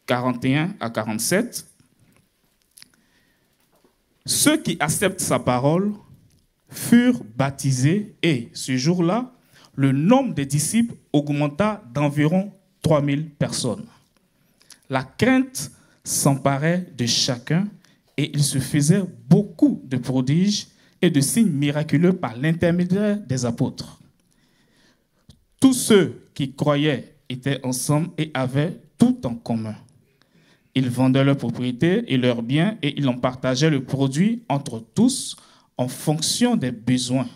41 à 47. Ceux qui acceptent sa parole furent baptisés et, ce jour-là, le nombre des disciples augmenta d'environ 3000 personnes. La crainte s'emparait de chacun et il se faisait beaucoup de prodiges et de signes miraculeux par l'intermédiaire des apôtres. Tous ceux qui croyaient étaient ensemble et avaient tout en commun. Ils vendaient leurs propriétés et leurs biens et ils en partageaient le produit entre tous en fonction des besoins.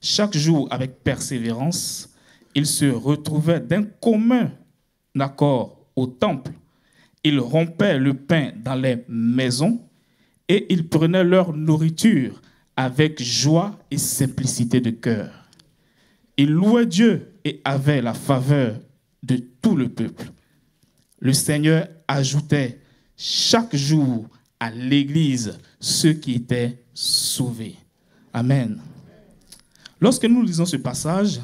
Chaque jour, avec persévérance, ils se retrouvaient d'un commun accord au temple. Ils rompaient le pain dans les maisons et ils prenaient leur nourriture avec joie et simplicité de cœur. Ils louaient Dieu et avaient la faveur de tout le peuple. Le Seigneur ajoutait chaque jour à l'Église ceux qui étaient sauvés. Amen. Lorsque nous lisons ce passage,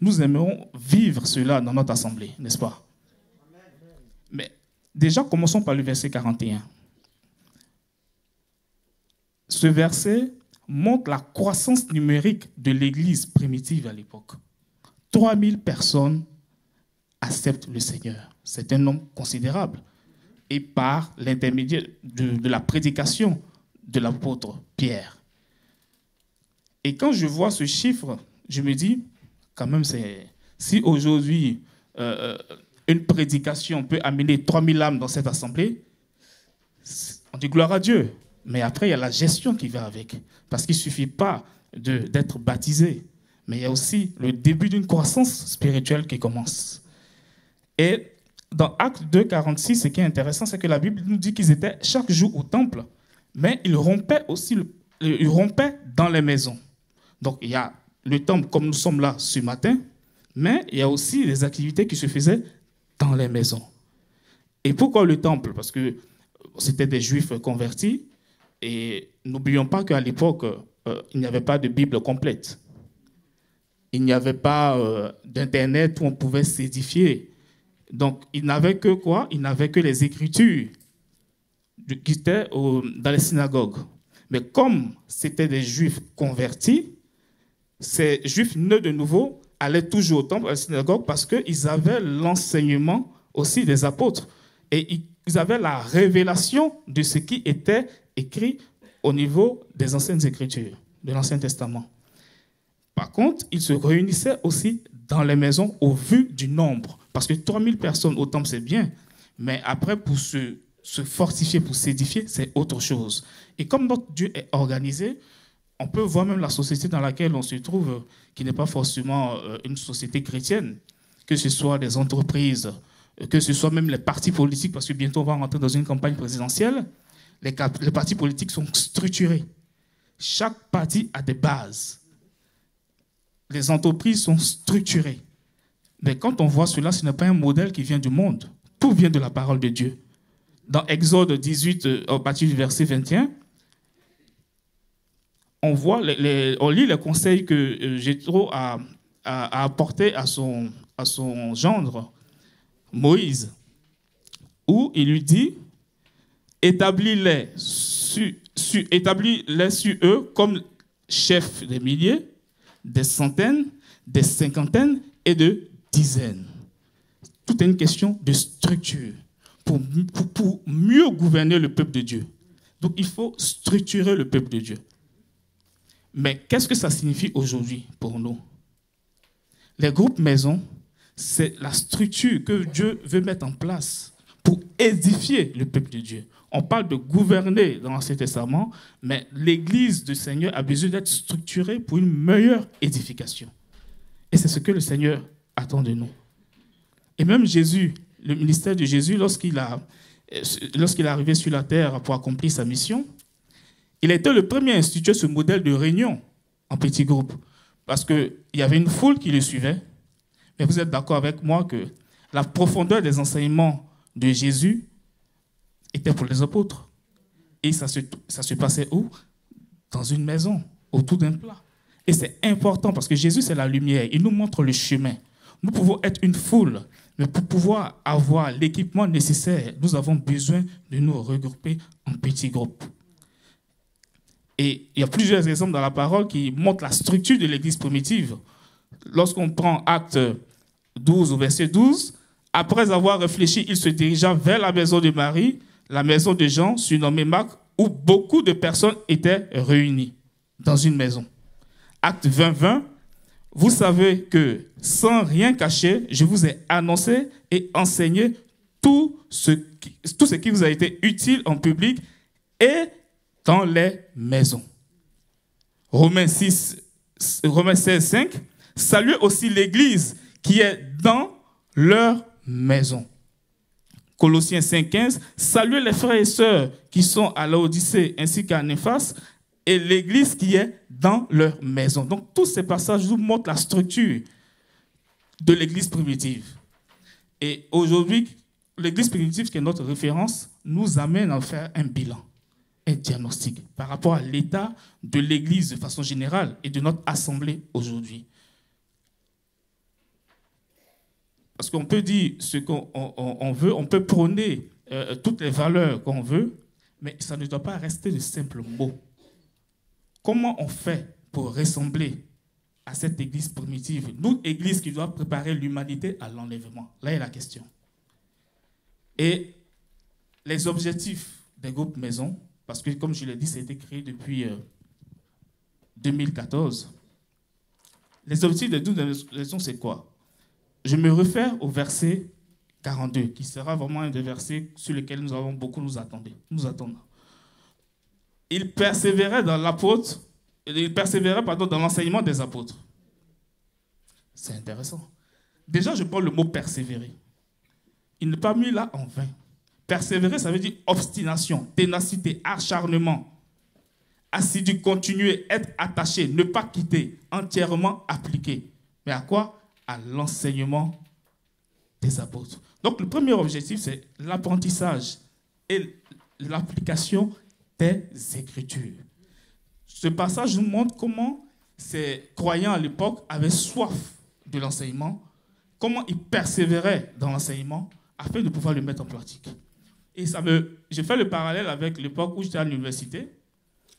nous aimerons vivre cela dans notre assemblée, n'est-ce pas? Mais déjà, commençons par le verset 41. Ce verset montre la croissance numérique de l'Église primitive à l'époque. 3000 personnes acceptent le Seigneur. C'est un nombre considérable. Et par l'intermédiaire de la prédication de l'apôtre Pierre. Et quand je vois ce chiffre, je me dis, quand même, si aujourd'hui, une prédication peut amener 3000 âmes dans cette assemblée, on dit gloire à Dieu. Mais après, il y a la gestion qui va avec. Parce qu'il ne suffit pas d'être baptisé. Mais il y a aussi le début d'une croissance spirituelle qui commence. Et dans Actes 2, 46, ce qui est intéressant, c'est que la Bible nous dit qu'ils étaient chaque jour au temple, mais ils rompaient aussi ils rompaient dans les maisons. Donc, il y a le temple comme nous sommes là ce matin, mais il y a aussi des activités qui se faisaient dans les maisons. Et pourquoi le temple? Parce que c'était des Juifs convertis, et n'oublions pas qu'à l'époque, il n'y avait pas de Bible complète. Il n'y avait pas d'Internet où on pouvait s'édifier. Donc, ils n'avaient que quoi? Ils n'avaient que les Écritures qui étaient dans les synagogues. Mais comme c'était des Juifs convertis, ces Juifs nés de nouveau allaient toujours au temple, à la synagogue, parce qu'ils avaient l'enseignement aussi des apôtres. Et ils avaient la révélation de ce qui était écrit au niveau des anciennes Écritures, de l'Ancien Testament. Par contre, ils se réunissaient aussi dans les maisons au vu du nombre. Parce que 3000 personnes au temple, c'est bien. Mais après, pour se fortifier, pour s'édifier, c'est autre chose. Et comme notre Dieu est organisé, on peut voir même la société dans laquelle on se trouve, qui n'est pas forcément une société chrétienne, que ce soit des entreprises, que ce soit même les partis politiques, parce que bientôt on va rentrer dans une campagne présidentielle, les partis politiques sont structurés. Chaque parti a des bases. Les entreprises sont structurées. Mais quand on voit cela, ce n'est pas un modèle qui vient du monde. Tout vient de la parole de Dieu. Dans Exode 18, à partir du verset 21, on lit les conseils que Jéthro a apportés à son gendre, Moïse, où il lui dit « Établis-les sur eux comme chefs des milliers, des centaines, des cinquantaines et de dizaines. Tout est une question de structure pour mieux gouverner le peuple de Dieu. Donc il faut structurer le peuple de Dieu. Mais qu'est-ce que ça signifie aujourd'hui pour nous? Les groupes maisons, c'est la structure que Dieu veut mettre en place pour édifier le peuple de Dieu. On parle de gouverner dans l'Ancien Testament, mais l'Église du Seigneur a besoin d'être structurée pour une meilleure édification. Et c'est ce que le Seigneur attend de nous. Et même Jésus, le ministère de Jésus, lorsqu'il est arrivé sur la terre pour accomplir sa mission, il a été le premier à instituer ce modèle de réunion en petits groupes. Parce qu'il y avait une foule qui le suivait. Mais vous êtes d'accord avec moi que la profondeur des enseignements de Jésus était pour les apôtres. Et ça se passait où? Dans une maison, autour d'un plat. Et c'est important parce que Jésus, c'est la lumière. Il nous montre le chemin. Nous pouvons être une foule, mais pour pouvoir avoir l'équipement nécessaire, nous avons besoin de nous regrouper en petits groupes. Et il y a plusieurs exemples dans la parole qui montrent la structure de l'Église primitive. Lorsqu'on prend Actes 12 au verset 12, après avoir réfléchi, il se dirigea vers la maison de Marie, la maison de Jean, surnommée Marc, où beaucoup de personnes étaient réunies dans une maison. Acte 20, 20, vous savez que sans rien cacher, je vous ai annoncé et enseigné tout ce qui vous a été utile en public et dans les maisons. Romains 16, 5, saluez aussi l'Église qui est dans leur maison. Colossiens 5, 15, saluez les frères et sœurs qui sont à Laodicée ainsi qu'à Néphas et l'Église qui est dans leur maison. Donc tous ces passages nous montrent la structure de l'Église primitive. Et aujourd'hui, l'Église primitive, qui est notre référence, nous amène à faire un bilan, un diagnostic par rapport à l'état de l'Église de façon générale et de notre assemblée aujourd'hui. Parce qu'on peut dire ce qu'on veut, on peut prôner toutes les valeurs qu'on veut, mais ça ne doit pas rester de simples mots. Comment on fait pour ressembler à cette Église primitive? Nous, Église qui doit préparer l'humanité à l'enlèvement. Là est la question. Et les objectifs des groupes maisons, parce que comme je l'ai dit, ça a été créé depuis 2014. Les objectifs des 12 maisons, c'est quoi? Je me réfère au verset 42, qui sera vraiment un des versets sur lesquels nous avons beaucoup nous attendre. Il persévérait dans l'enseignement des apôtres. C'est intéressant. Déjà, je prends le mot persévérer. Il n'est pas mis là en vain. Persévérer, ça veut dire obstination, ténacité, acharnement, assidu, continuer, être attaché, ne pas quitter, entièrement appliqué. Mais à quoi? À l'enseignement des apôtres. Donc, le premier objectif, c'est l'apprentissage et l'application des Écritures. Ce passage nous montre comment ces croyants à l'époque avaient soif de l'enseignement, comment ils persévéraient dans l'enseignement afin de pouvoir le mettre en pratique. Et j'ai fait le parallèle avec l'époque où j'étais à l'université,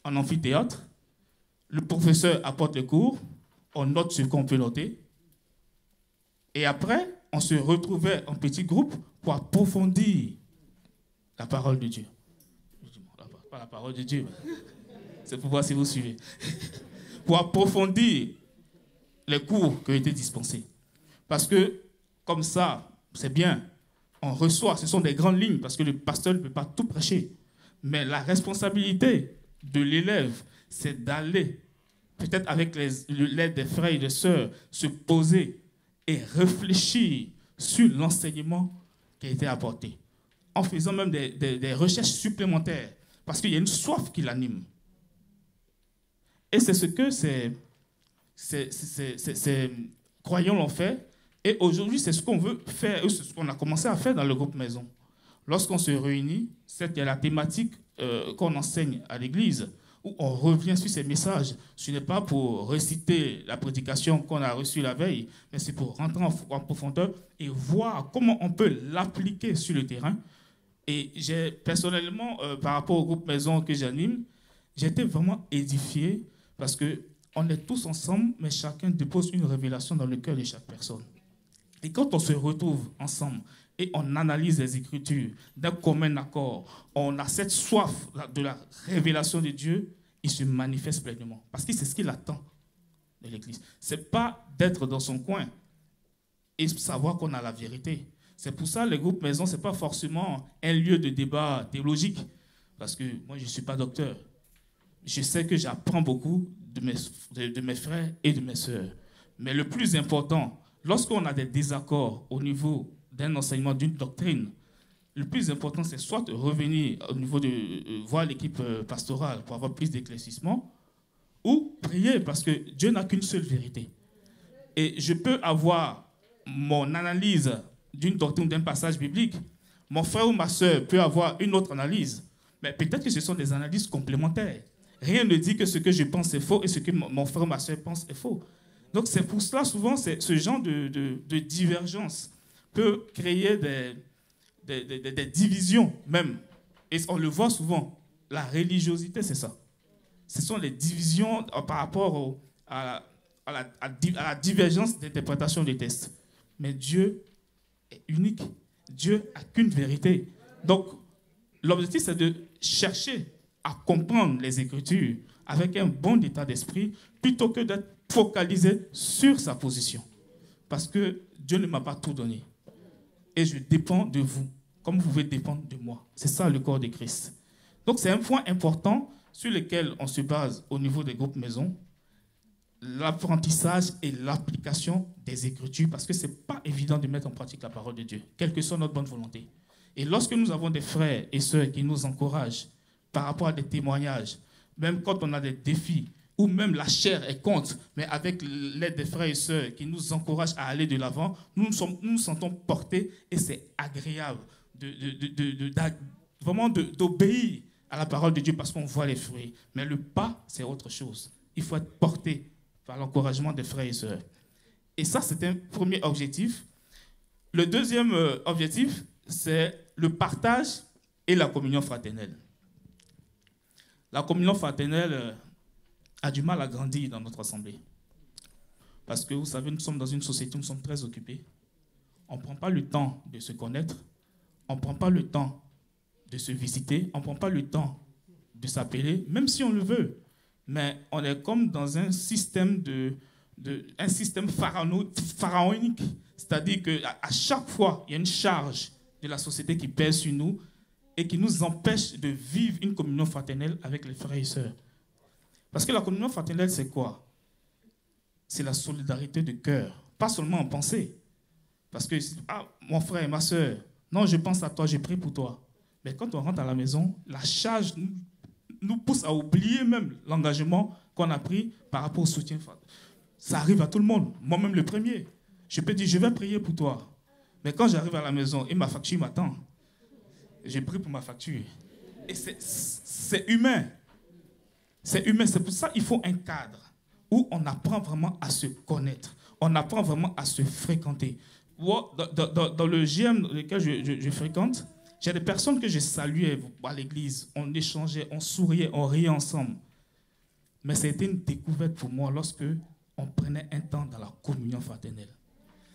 en amphithéâtre. Le professeur apporte les cours, on note ce qu'on peut noter. Et après, on se retrouvait en petits groupes pour approfondir la parole de Dieu. Pas la parole de Dieu. C'est pour voir si vous suivez. Pour approfondir les cours qui ont été dispensés. Parce que, comme ça, c'est bien. On reçoit, ce sont des grandes lignes, parce que le pasteur ne peut pas tout prêcher. Mais la responsabilité de l'élève, c'est d'aller, peut-être avec l'aide des frères et des sœurs, se poser et réfléchir sur l'enseignement qui a été apporté. En faisant même des recherches supplémentaires. Parce qu'il y a une soif qui l'anime. Et c'est ce que ces croyants l'ont fait. Et aujourd'hui, c'est ce qu'on veut faire, c'est ce qu'on a commencé à faire dans le groupe maison. Lorsqu'on se réunit, c'est la thématique qu'on enseigne à l'église, où on revient sur ces messages. Ce n'est pas pour réciter la prédication qu'on a reçue la veille, mais c'est pour rentrer en profondeur et voir comment on peut l'appliquer sur le terrain. Et personnellement, par rapport au groupe maison que j'anime, j'ai été vraiment édifié Parce qu'on est tous ensemble, mais chacun dépose une révélation dans le cœur de chaque personne. Et quand on se retrouve ensemble et on analyse les Écritures d'un commun accord, on a cette soif de la révélation de Dieu, il se manifeste pleinement. Parce que c'est ce qu'il attend de l'Église. Ce n'est pas d'être dans son coin et savoir qu'on a la vérité. C'est pour ça que les groupes maison, ce n'est pas forcément un lieu de débat théologique. Parce que moi, je ne suis pas docteur. Je sais que j'apprends beaucoup de mes frères et de mes sœurs. Mais le plus important, lorsqu'on a des désaccords au niveau d'un enseignement, d'une doctrine, le plus important, c'est soit de revenir au niveau de voir l'équipe pastorale pour avoir plus d'éclaircissement, ou prier, parce que Dieu n'a qu'une seule vérité. Et je peux avoir mon analyse d'une doctrine, d'un passage biblique. Mon frère ou ma sœur peut avoir une autre analyse. Mais peut-être que ce sont des analyses complémentaires. Rien ne dit que ce que je pense est faux et ce que mon frère ou ma sœur pense est faux. Donc c'est pour cela, souvent, ce genre de divergence peut créer des divisions même. Et on le voit souvent. La religiosité, c'est ça. Ce sont les divisions par rapport à la divergence d'interprétation des textes. Mais Dieu est unique. Dieu n'a qu'une vérité. Donc, l'objectif, c'est de chercher à comprendre les Écritures avec un bon état d'esprit plutôt que d'être focalisé sur sa position. Parce que Dieu ne m'a pas tout donné. Et je dépends de vous, comme vous pouvez dépendre de moi. C'est ça le corps de Christ. Donc, c'est un point important sur lequel on se base au niveau des groupes maison, l'apprentissage et l'application des Écritures, parce que ce n'est pas évident de mettre en pratique la parole de Dieu, quelle que soit notre bonne volonté. Et lorsque nous avons des frères et sœurs qui nous encouragent par rapport à des témoignages, même quand on a des défis, ou même la chair est contre, mais avec l'aide des frères et sœurs qui nous encouragent à aller de l'avant, nous nous sentons portés et c'est agréable vraiment d'obéir à la parole de Dieu parce qu'on voit les fruits. Mais le pas, c'est autre chose. Il faut être porté par l'encouragement des frères et sœurs. Et ça, c'est un premier objectif. Le deuxième objectif, c'est le partage et la communion fraternelle. La communion fraternelle a du mal à grandir dans notre assemblée. Parce que, vous savez, nous sommes dans une société où nous sommes très occupés. On ne prend pas le temps de se connaître. On ne prend pas le temps de se visiter. On ne prend pas le temps de s'appeler, même si on le veut. Mais on est comme dans un système, pharaonique. C'est-à-dire qu'à chaque fois, il y a une charge de la société qui pèse sur nous et qui nous empêche de vivre une communion fraternelle avec les frères et sœurs. Parce que la communion fraternelle, c'est quoi? C'est la solidarité de cœur, pas seulement en pensée. Parce que, mon frère et ma sœur, non, je pense à toi, je prie pour toi. Mais quand on rentre à la maison, la charge nous pousse à oublier même l'engagement qu'on a pris par rapport au soutien. Ça arrive à tout le monde, moi-même le premier. Je peux dire, je vais prier pour toi. Mais quand j'arrive à la maison et ma facture m'attend, j'ai pris pour ma facture. Et c'est humain. C'est humain. C'est pour ça qu'il faut un cadre où on apprend vraiment à se connaître. On apprend vraiment à se fréquenter. Dans le GM dans lequel je fréquente, j'ai des personnes que je saluais à l'église. On échangeait, on souriait, on riait ensemble. Mais c'était une découverte pour moi lorsque on prenait un temps dans la communion fraternelle.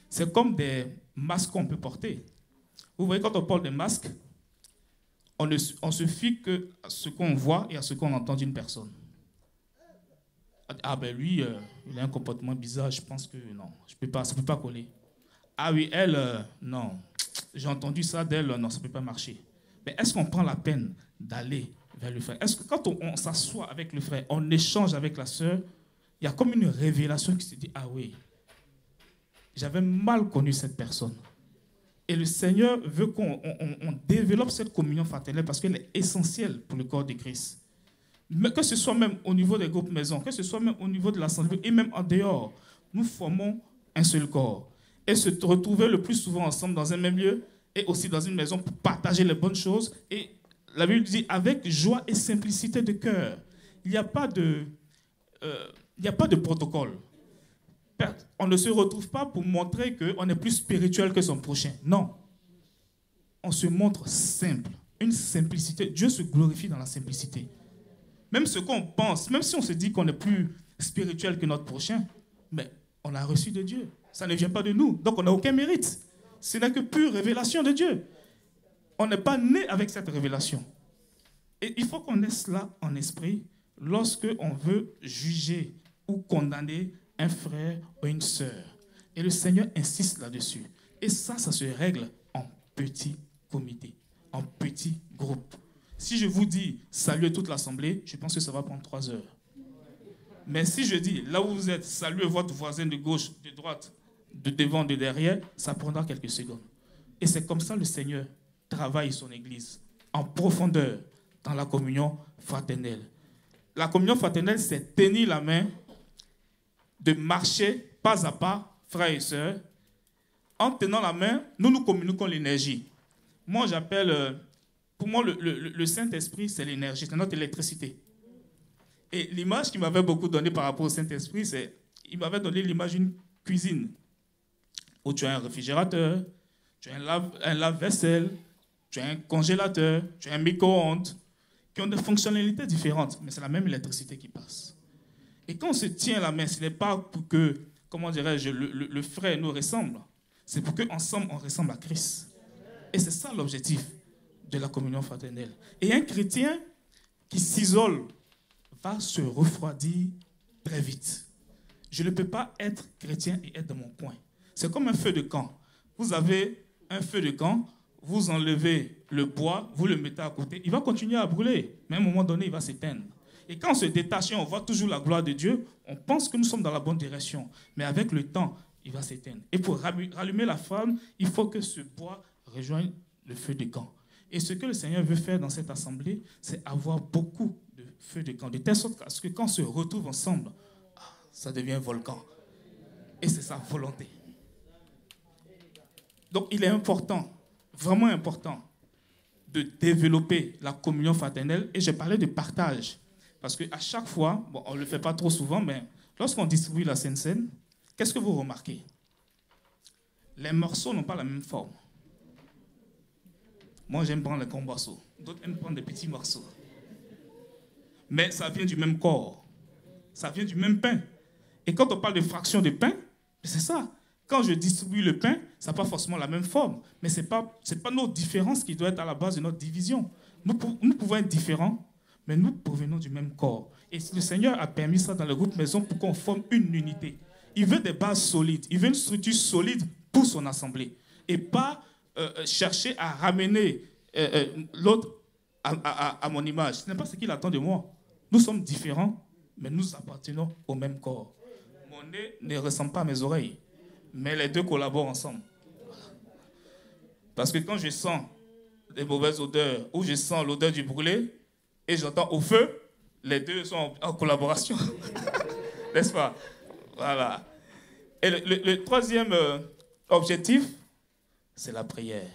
C'est comme des masques qu'on peut porter. Vous voyez, quand on porte des masques, on se fie que à ce qu'on voit et à ce qu'on entend d'une personne. Ah ben lui, il a un comportement bizarre, je pense que non, ça ne peut pas coller. Ah oui, elle, non, j'ai entendu ça d'elle, non, ça ne peut pas marcher. Mais est-ce qu'on prend la peine d'aller vers le frère? Est-ce que quand on s'assoit avec le frère, on échange avec la sœur, il y a comme une révélation qui se dit, ah oui, j'avais mal connu cette personne. Et le Seigneur veut qu'on développe cette communion fraternelle parce qu'elle est essentielle pour le corps de Christ. Mais que ce soit même au niveau des groupes maison, que ce soit même au niveau de l'assemblée et même en dehors, nous formons un seul corps. Et se retrouver le plus souvent ensemble dans un même lieu et aussi dans une maison pour partager les bonnes choses. Et la Bible dit avec joie et simplicité de cœur. Il n'y a pas de protocole. On ne se retrouve pas pour montrer qu'on est plus spirituel que son prochain. Non. On se montre simple. Une simplicité. Dieu se glorifie dans la simplicité. même ce qu'on pense, même si on se dit qu'on est plus spirituel que notre prochain, mais on a reçu de Dieu. Ça ne vient pas de nous, donc on n'a aucun mérite. Ce n'est que pure révélation de Dieu. On n'est pas né avec cette révélation. Et il faut qu'on ait cela en esprit lorsque on veut juger ou condamner un frère ou une sœur. Et le Seigneur insiste là-dessus. Et ça se règle en petit comité, en petit groupe. Si je vous dis saluer toute l'assemblée, je pense que ça va prendre 3 heures. Mais si je dis là où vous êtes, saluez votre voisin de gauche, de droite, de devant, de derrière, ça prendra quelques secondes. Et c'est comme ça le Seigneur travaille son Église, en profondeur, dans la communion fraternelle. La communion fraternelle, c'est tenir la main, de marcher pas à pas, frères et sœurs. En tenant la main, nous communiquons l'énergie. Moi, j'appelle, pour moi, le Saint-Esprit, c'est l'énergie, c'est notre électricité. Et l'image qu'il m'avait beaucoup donnée par rapport au Saint-Esprit, c'est, il m'avait donné l'image d'une cuisine, où tu as un réfrigérateur, tu as un lave-vaisselle, tu as un congélateur, tu as un micro-ondes, qui ont des fonctionnalités différentes, mais c'est la même électricité qui passe. Et quand on se tient la main, ce n'est pas pour que, comment dirais-je, le frère nous ressemble, c'est pour qu'ensemble on ressemble à Christ. Et c'est ça l'objectif de la communion fraternelle. Et un chrétien qui s'isole va se refroidir très vite. Je ne peux pas être chrétien et être dans mon coin. C'est comme un feu de camp. Vous avez un feu de camp, vous enlevez le bois, vous le mettez à côté, il va continuer à brûler, mais à un moment donné, il va s'éteindre. Et quand on se détache et on voit toujours la gloire de Dieu, on pense que nous sommes dans la bonne direction. Mais avec le temps, il va s'éteindre. Et pour rallumer la flamme, il faut que ce bois rejoigne le feu de camp. Et ce que le Seigneur veut faire dans cette assemblée, c'est avoir beaucoup de feux de camp, de telle sorte que quand on se retrouve ensemble, ça devient un volcan. Et c'est sa volonté. Donc il est important, vraiment important, de développer la communion fraternelle. Et j'ai parlé de partage. Parce qu'à chaque fois, bon, on ne le fait pas trop souvent, mais lorsqu'on distribue la Sainte Seine, qu'est-ce que vous remarquez? Les morceaux n'ont pas la même forme. Moi, j'aime prendre les grands morceaux. D'autres aiment prendre des petits morceaux. Mais ça vient du même corps. Ça vient du même pain. Et quand on parle de fraction de pain, c'est ça. Quand je distribue le pain, ça n'a pas forcément la même forme. Mais ce n'est pas nos différences qui doivent être à la base de notre division. Nous pouvons être différents, mais nous provenons du même corps. Et le Seigneur a permis ça dans le groupe maison pour qu'on forme une unité. Il veut des bases solides. Il veut une structure solide pour son assemblée. Et pas chercher à ramener l'autre à mon image. Ce n'est pas ce qu'il attend de moi. Nous sommes différents, mais nous appartenons au même corps. Mon nez ne ressemble pas à mes oreilles, mais les deux collaborent ensemble. Parce que quand je sens des mauvaises odeurs ou je sens l'odeur du brûlé et j'entends au feu, les deux sont en collaboration. N'est-ce pas? Voilà. Et le troisième objectif, c'est la prière.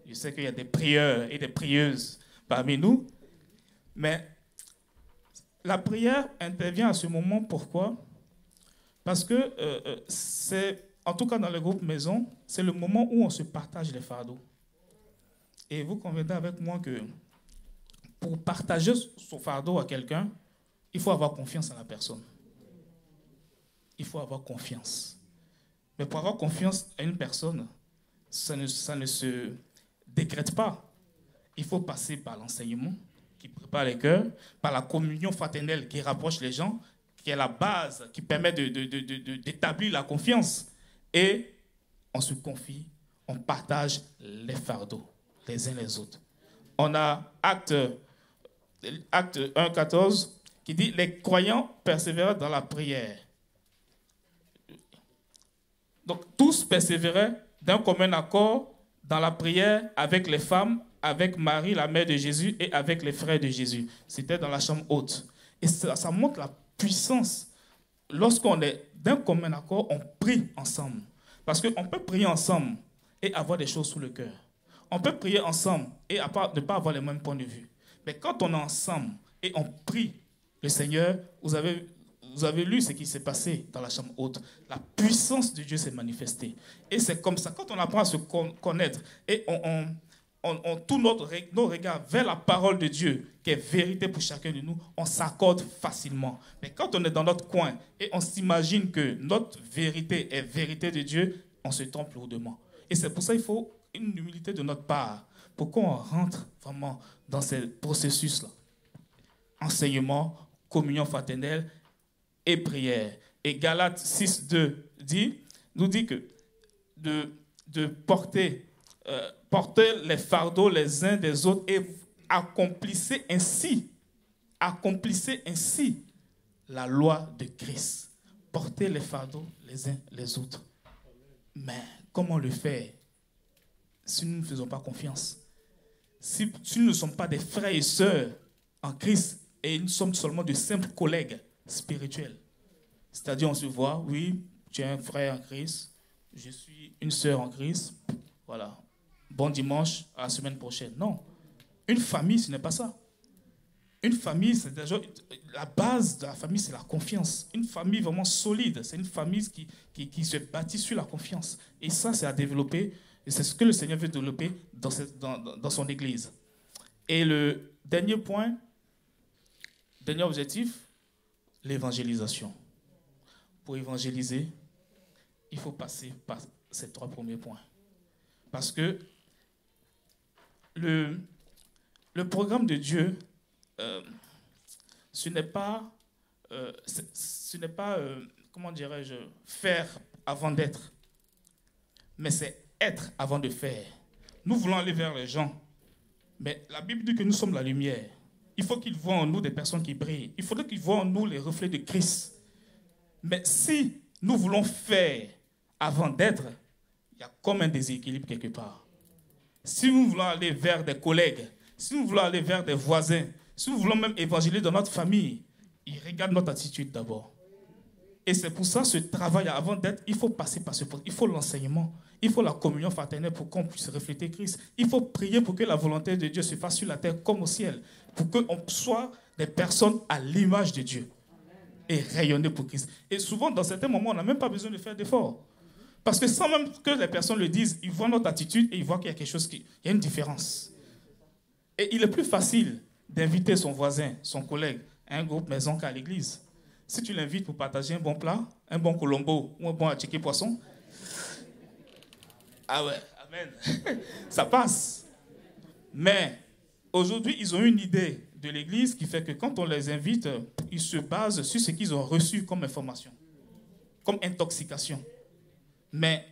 Je sais qu'il y a des prieurs et des prieuses parmi nous, mais la prière intervient à ce moment. Pourquoi? Parce que c'est, en tout cas dans le groupe maison, c'est le moment où on se partage les fardeaux. Et vous conviendrez avec moi que pour partager son fardeau à quelqu'un, il faut avoir confiance en la personne. Il faut avoir confiance. Mais pour avoir confiance à une personne, ça ne se décrète pas. Il faut passer par l'enseignement qui prépare les cœurs, par la communion fraternelle qui rapproche les gens, qui est la base, qui permet d'établir la confiance. Et on se confie, on partage les fardeaux les uns les autres. On a Acte 1,14 qui dit « Les croyants persévèrent dans la prière ». Donc tous persévéraient d'un commun accord dans la prière avec les femmes, avec Marie, la mère de Jésus, et avec les frères de Jésus. C'était dans la chambre haute. Et ça montre la puissance. Lorsqu'on est d'un commun accord, on prie ensemble. Parce qu'on peut prier ensemble et avoir des choses sous le cœur. On peut prier ensemble et ne pas avoir les mêmes points de vue. Mais quand on est ensemble et on prie le Seigneur, vous avez lu ce qui s'est passé dans la chambre haute. La puissance de Dieu s'est manifestée. Et c'est comme ça, quand on apprend à se connaître et on tourne nos regards vers la parole de Dieu, qui est vérité pour chacun de nous, on s'accorde facilement. Mais quand on est dans notre coin et on s'imagine que notre vérité est vérité de Dieu, on se trompe lourdement. Et c'est pour ça qu'il faut une humilité de notre part, pour qu'on rentre vraiment dans ces processus-là. Enseignement, communion fraternelle et prière. Et Galates 6:2 nous dit que de porter les fardeaux les uns des autres et accomplissez ainsi la loi de Christ. Portez les fardeaux les uns les autres. Mais comment le faire si nous ne faisons pas confiance? Si nous ne sommes pas des frères et sœurs en Christ et nous sommes seulement de simples collègues spirituels. C'est-à-dire on se voit, oui, tu es un frère en Christ, je suis une sœur en Christ, voilà. Bon dimanche, à la semaine prochaine. Non. Une famille, ce n'est pas ça. Une famille, c'est déjà la base de la famille, c'est la confiance. Une famille vraiment solide, c'est une famille qui se bâtit sur la confiance. Et ça, c'est à développer. Et c'est ce que le Seigneur veut développer dans son Église. Et le dernier point, dernier objectif, l'évangélisation. Pour évangéliser, il faut passer par ces 3 premiers points. Parce que le programme de Dieu, ce n'est pas, comment dirais-je, faire avant d'être, mais c'est être avant de faire. Nous voulons aller vers les gens, mais la Bible dit que nous sommes la lumière. Il faut qu'ils voient en nous des personnes qui brillent. Il faudrait qu'ils voient en nous les reflets de Christ. Mais si nous voulons faire avant d'être, il y a comme un déséquilibre quelque part. Si nous voulons aller vers des collègues, si nous voulons aller vers des voisins, si nous voulons même évangéliser dans notre famille, ils regardent notre attitude d'abord. Et c'est pour ça ce travail avant d'être, il faut passer par ce point. Il faut l'enseignement, il faut la communion fraternelle pour qu'on puisse refléter Christ. Il faut prier pour que la volonté de Dieu se fasse sur la terre comme au ciel, pour qu'on soit des personnes à l'image de Dieu et rayonner pour Christ. Et souvent, dans certains moments, on n'a même pas besoin de faire d'efforts. Parce que sans même que les personnes le disent, ils voient notre attitude et ils voient qu'il y a quelque chose il y a une différence. Et il est plus facile d'inviter son voisin, son collègue, à un groupe maison qu'à l'église. Si tu l'invites pour partager un bon plat, un bon colombo ou un bon attiqué poisson, ah ouais, amen, ça passe. Mais aujourd'hui, ils ont une idée de l'église qui fait que quand on les invite, ils se basent sur ce qu'ils ont reçu comme information, comme intoxication. Mais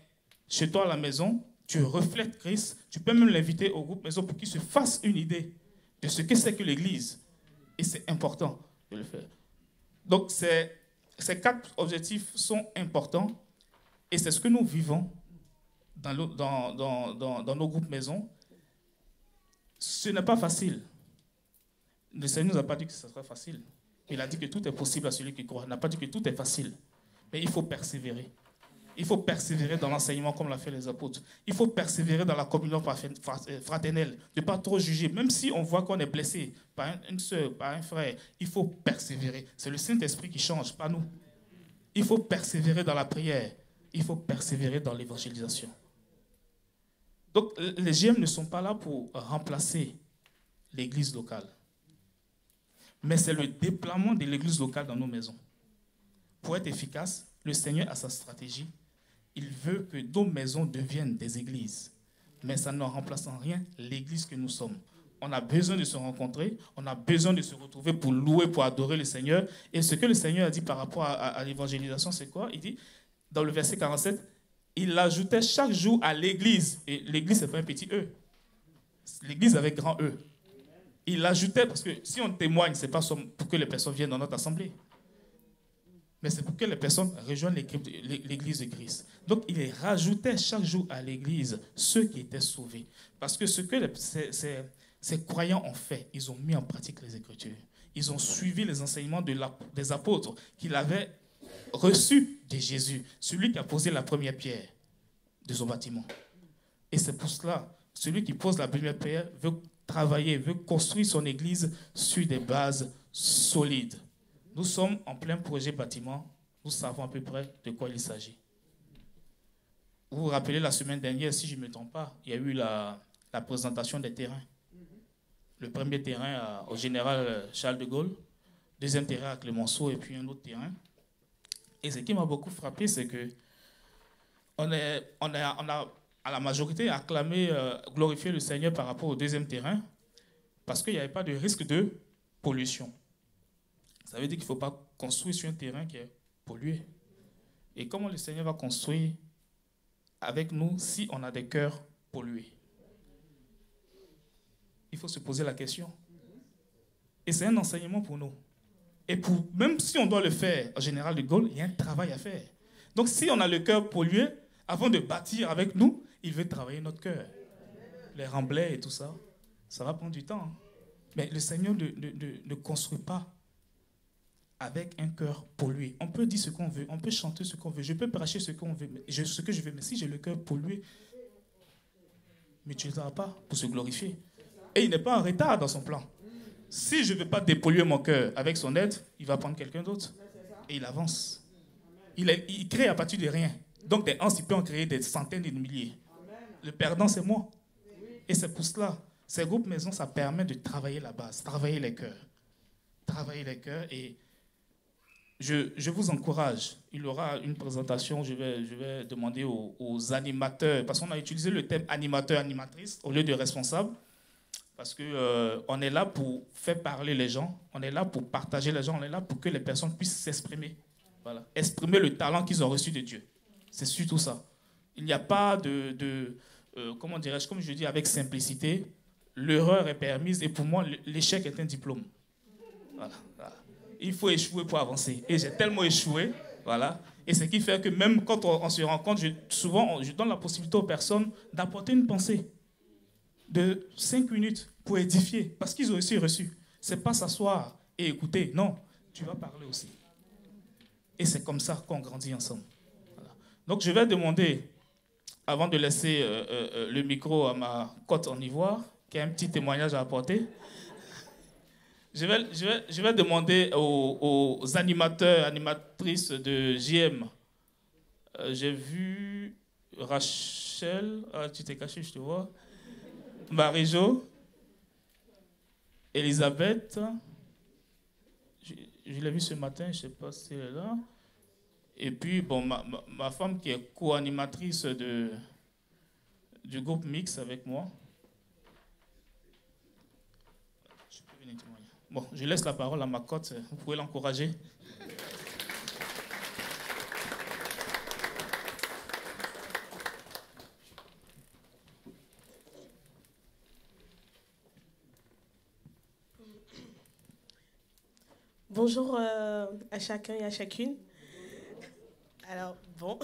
chez toi à la maison, tu reflètes Christ, tu peux même l'inviter au groupe maison pour qu'il se fasse une idée de ce que c'est que l'église. Et c'est important de le faire. Donc ces 4 objectifs sont importants et c'est ce que nous vivons dans nos groupes maison. Ce n'est pas facile. Le Seigneur ne nous a pas dit que ce serait facile. Il a dit que tout est possible à celui qui croit. Il n'a pas dit que tout est facile. Mais il faut persévérer. Il faut persévérer dans l'enseignement comme l'a fait les apôtres. Il faut persévérer dans la communion fraternelle. De ne pas trop juger. Même si on voit qu'on est blessé par une soeur, par un frère, il faut persévérer. C'est le Saint-Esprit qui change, pas nous. Il faut persévérer dans la prière. Il faut persévérer dans l'évangélisation. Donc les GM ne sont pas là pour remplacer l'église locale. Mais c'est le déploiement de l'église locale dans nos maisons. Pour être efficace, le Seigneur a sa stratégie. Il veut que nos maisons deviennent des églises. Mais ça ne remplace en rien l'église que nous sommes. On a besoin de se rencontrer, on a besoin de se retrouver pour louer, pour adorer le Seigneur. Et ce que le Seigneur a dit par rapport à l'évangélisation, c'est quoi? Il dit, dans le verset 47, il ajoutait chaque jour à l'église. Et l'église, ce n'est pas un petit E. L'église avec grand E. Il ajoutait, parce que si on témoigne, ce n'est pas pour que les personnes viennent dans notre assemblée. Mais c'est pour que les personnes rejoignent l'église de Christ. Donc, il rajoutait chaque jour à l'église ceux qui étaient sauvés. Parce que ce que ces croyants ont fait, ils ont mis en pratique les Écritures. Ils ont suivi les enseignements des apôtres qu'ils avaient reçus de Jésus, celui qui a posé la première pierre de son bâtiment. Et c'est pour cela, celui qui pose la première pierre veut travailler, veut construire son église sur des bases solides. Nous sommes en plein projet bâtiment. Nous savons à peu près de quoi il s'agit. Vous vous rappelez la semaine dernière, si je ne me trompe pas, il y a eu la présentation des terrains. Le premier terrain au général Charles de Gaulle, deuxième terrain à Clemenceau et puis un autre terrain. Et ce qui m'a beaucoup frappé, c'est que on a à la majorité acclamé, glorifié le Seigneur par rapport au deuxième terrain parce qu'il n'y avait pas de risque de pollution. Ça veut dire qu'il ne faut pas construire sur un terrain qui est pollué. Et comment le Seigneur va construire avec nous si on a des cœurs pollués? Il faut se poser la question. Et c'est un enseignement pour nous. Et même si on doit le faire en général de Gaulle, il y a un travail à faire. Donc si on a le cœur pollué, avant de bâtir avec nous, il veut travailler notre cœur. Les remblais et tout ça, ça va prendre du temps. Mais le Seigneur ne construit pas avec un cœur pollué. On peut dire ce qu'on veut, on peut chanter ce qu'on veut, je peux prêcher ce qu'on veut, ce que je veux, mais si j'ai le cœur pollué, mais tu ne l'auras pas pour se glorifier. Et il n'est pas en retard dans son plan. Si je ne veux pas dépolluer mon cœur avec son aide, il va prendre quelqu'un d'autre. Et il avance. Il crée à partir de rien. Donc des anses, il peut en créer des centaines et des milliers. Le perdant, c'est moi. Et c'est pour cela, ces groupes maisons, ça permet de travailler la base, travailler les cœurs. Travailler les cœurs. Et je vous encourage. Il y aura une présentation, je vais demander aux animateurs, parce qu'on a utilisé le thème animateur, animatrice, au lieu de responsable. Parce qu'on est là pour faire parler les gens, on est là pour partager les gens, on est là pour que les personnes puissent s'exprimer. Voilà. Exprimer le talent qu'ils ont reçu de Dieu. C'est surtout ça. Il n'y a pas comment dirais-je, comme je dis avec simplicité, l'erreur est permise et pour moi, l'échec est un diplôme. Voilà. Il faut échouer pour avancer. Et j'ai tellement échoué, voilà. Et ce qui fait que même quand on se rencontre, souvent, je donne la possibilité aux personnes d'apporter une pensée de 5 minutes pour édifier, parce qu'ils ont aussi reçu. Ce n'est pas s'asseoir et écouter, non, tu vas parler aussi. Et c'est comme ça qu'on grandit ensemble. Voilà. Donc je vais demander, avant de laisser le micro à ma côte en ivoire, qui a un petit témoignage à apporter, je vais demander aux animateurs, animatrices de JM. J'ai vu Rachel, tu t'es caché, je te vois. Marie-Jo, Elisabeth, je l'ai vu ce matin, je ne sais pas si elle est là. Et puis, bon, ma femme qui est co-animatrice du groupe Mix avec moi. Je peux venir témoigner. Bon, je laisse la parole à ma côte, vous pouvez l'encourager. Bonjour à chacun et à chacune. Alors, bon,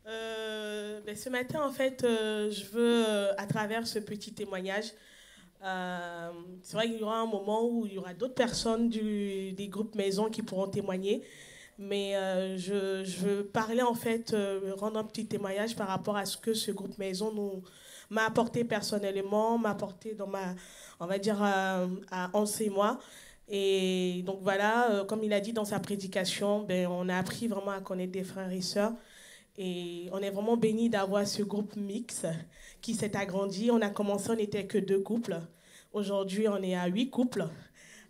ce matin, en fait, je veux, à travers ce petit témoignage, c'est vrai qu'il y aura un moment où il y aura d'autres personnes des groupes maison qui pourront témoigner, mais je veux parler, en fait, rendre un petit témoignage par rapport à ce que ce groupe maison m'a apporté personnellement, m'a apporté dans on va dire, à 11 mois. Et donc voilà, comme il a dit dans sa prédication, on a appris vraiment à connaître des frères et sœurs. Et on est vraiment bénis d'avoir ce groupe mix qui s'est agrandi. On a commencé, on n'était que 2 couples. Aujourd'hui, on est à 8 couples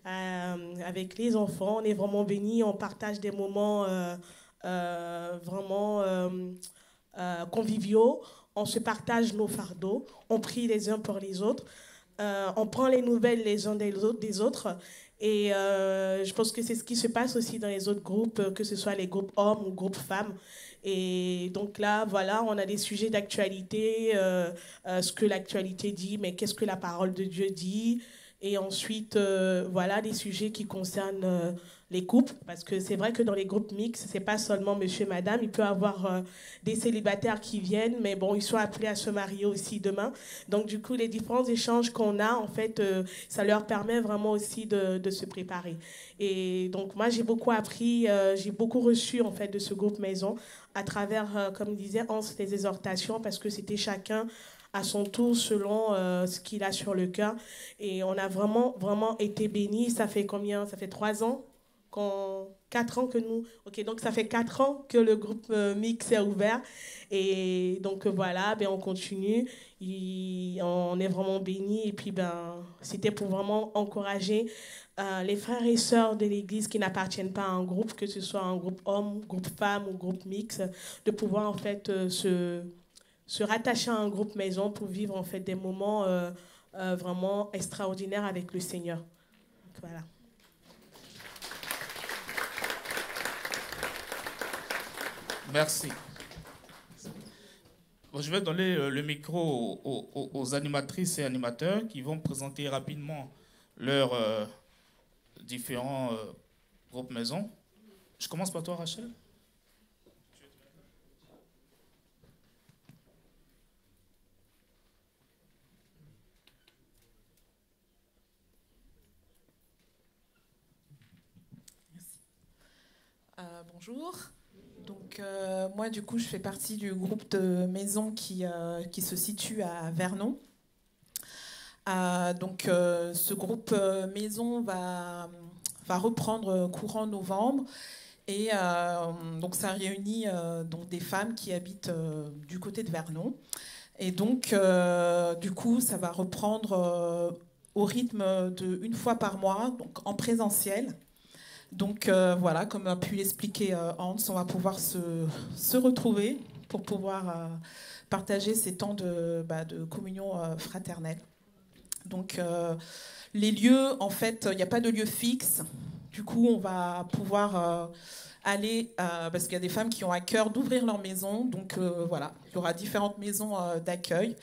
avec les enfants. On est vraiment bénis. On partage des moments vraiment conviviaux. On se partage nos fardeaux. On prie les uns pour les autres. On prend les nouvelles les uns des autres. Et je pense que c'est ce qui se passe aussi dans les autres groupes, que ce soit les groupes hommes ou groupes femmes. Et donc là, voilà, on a des sujets d'actualité, ce que l'actualité dit, mais qu'est-ce que la parole de Dieu dit. Et ensuite, voilà, des sujets qui concernent les couples. Parce que c'est vrai que dans les groupes mixtes, c'est pas seulement monsieur et madame. Il peut y avoir des célibataires qui viennent, mais bon, ils sont appelés à se marier aussi demain. Donc, du coup, les différents échanges qu'on a, en fait, ça leur permet vraiment aussi de se préparer. Et donc, moi, j'ai beaucoup appris, j'ai beaucoup reçu, en fait, de ce groupe maison à travers, comme disait Hans, les exhortations, parce que c'était chacun à son tour selon ce qu'il a sur le cœur. Et on a vraiment, vraiment été bénis. Ça fait combien? Ça fait 3 ans, 4 ans que nous... Ok, donc ça fait 4 ans que le groupe mix est ouvert. Et donc voilà, ben, on continue. On est vraiment bénis. Et puis, ben, c'était pour vraiment encourager les frères et sœurs de l'Église qui n'appartiennent pas à un groupe, que ce soit un groupe homme, groupe femme ou groupe mix, de pouvoir en fait se rattacher à un groupe maison pour vivre en fait des moments vraiment extraordinaires avec le Seigneur. Donc, voilà. Merci. Bon, je vais donner le micro aux animatrices et animateurs qui vont présenter rapidement leurs différents groupes maison. Je commence par toi, Rachel. Bonjour. Donc, moi, du coup, je fais partie du groupe de maison qui se situe à Vernon. Donc, ce groupe maison va reprendre courant novembre. Et donc, ça réunit donc des femmes qui habitent du côté de Vernon. Et donc, du coup, ça va reprendre au rythme d'une fois par mois, donc en présentiel. Donc voilà, comme a pu l'expliquer Hans, on va pouvoir se retrouver pour pouvoir partager ces temps de communion fraternelle. Donc les lieux, en fait, il n'y a pas de lieu fixe. Du coup, on va pouvoir aller, parce qu'il y a des femmes qui ont à cœur d'ouvrir leur maison. Donc voilà, il y aura différentes maisons d'accueil.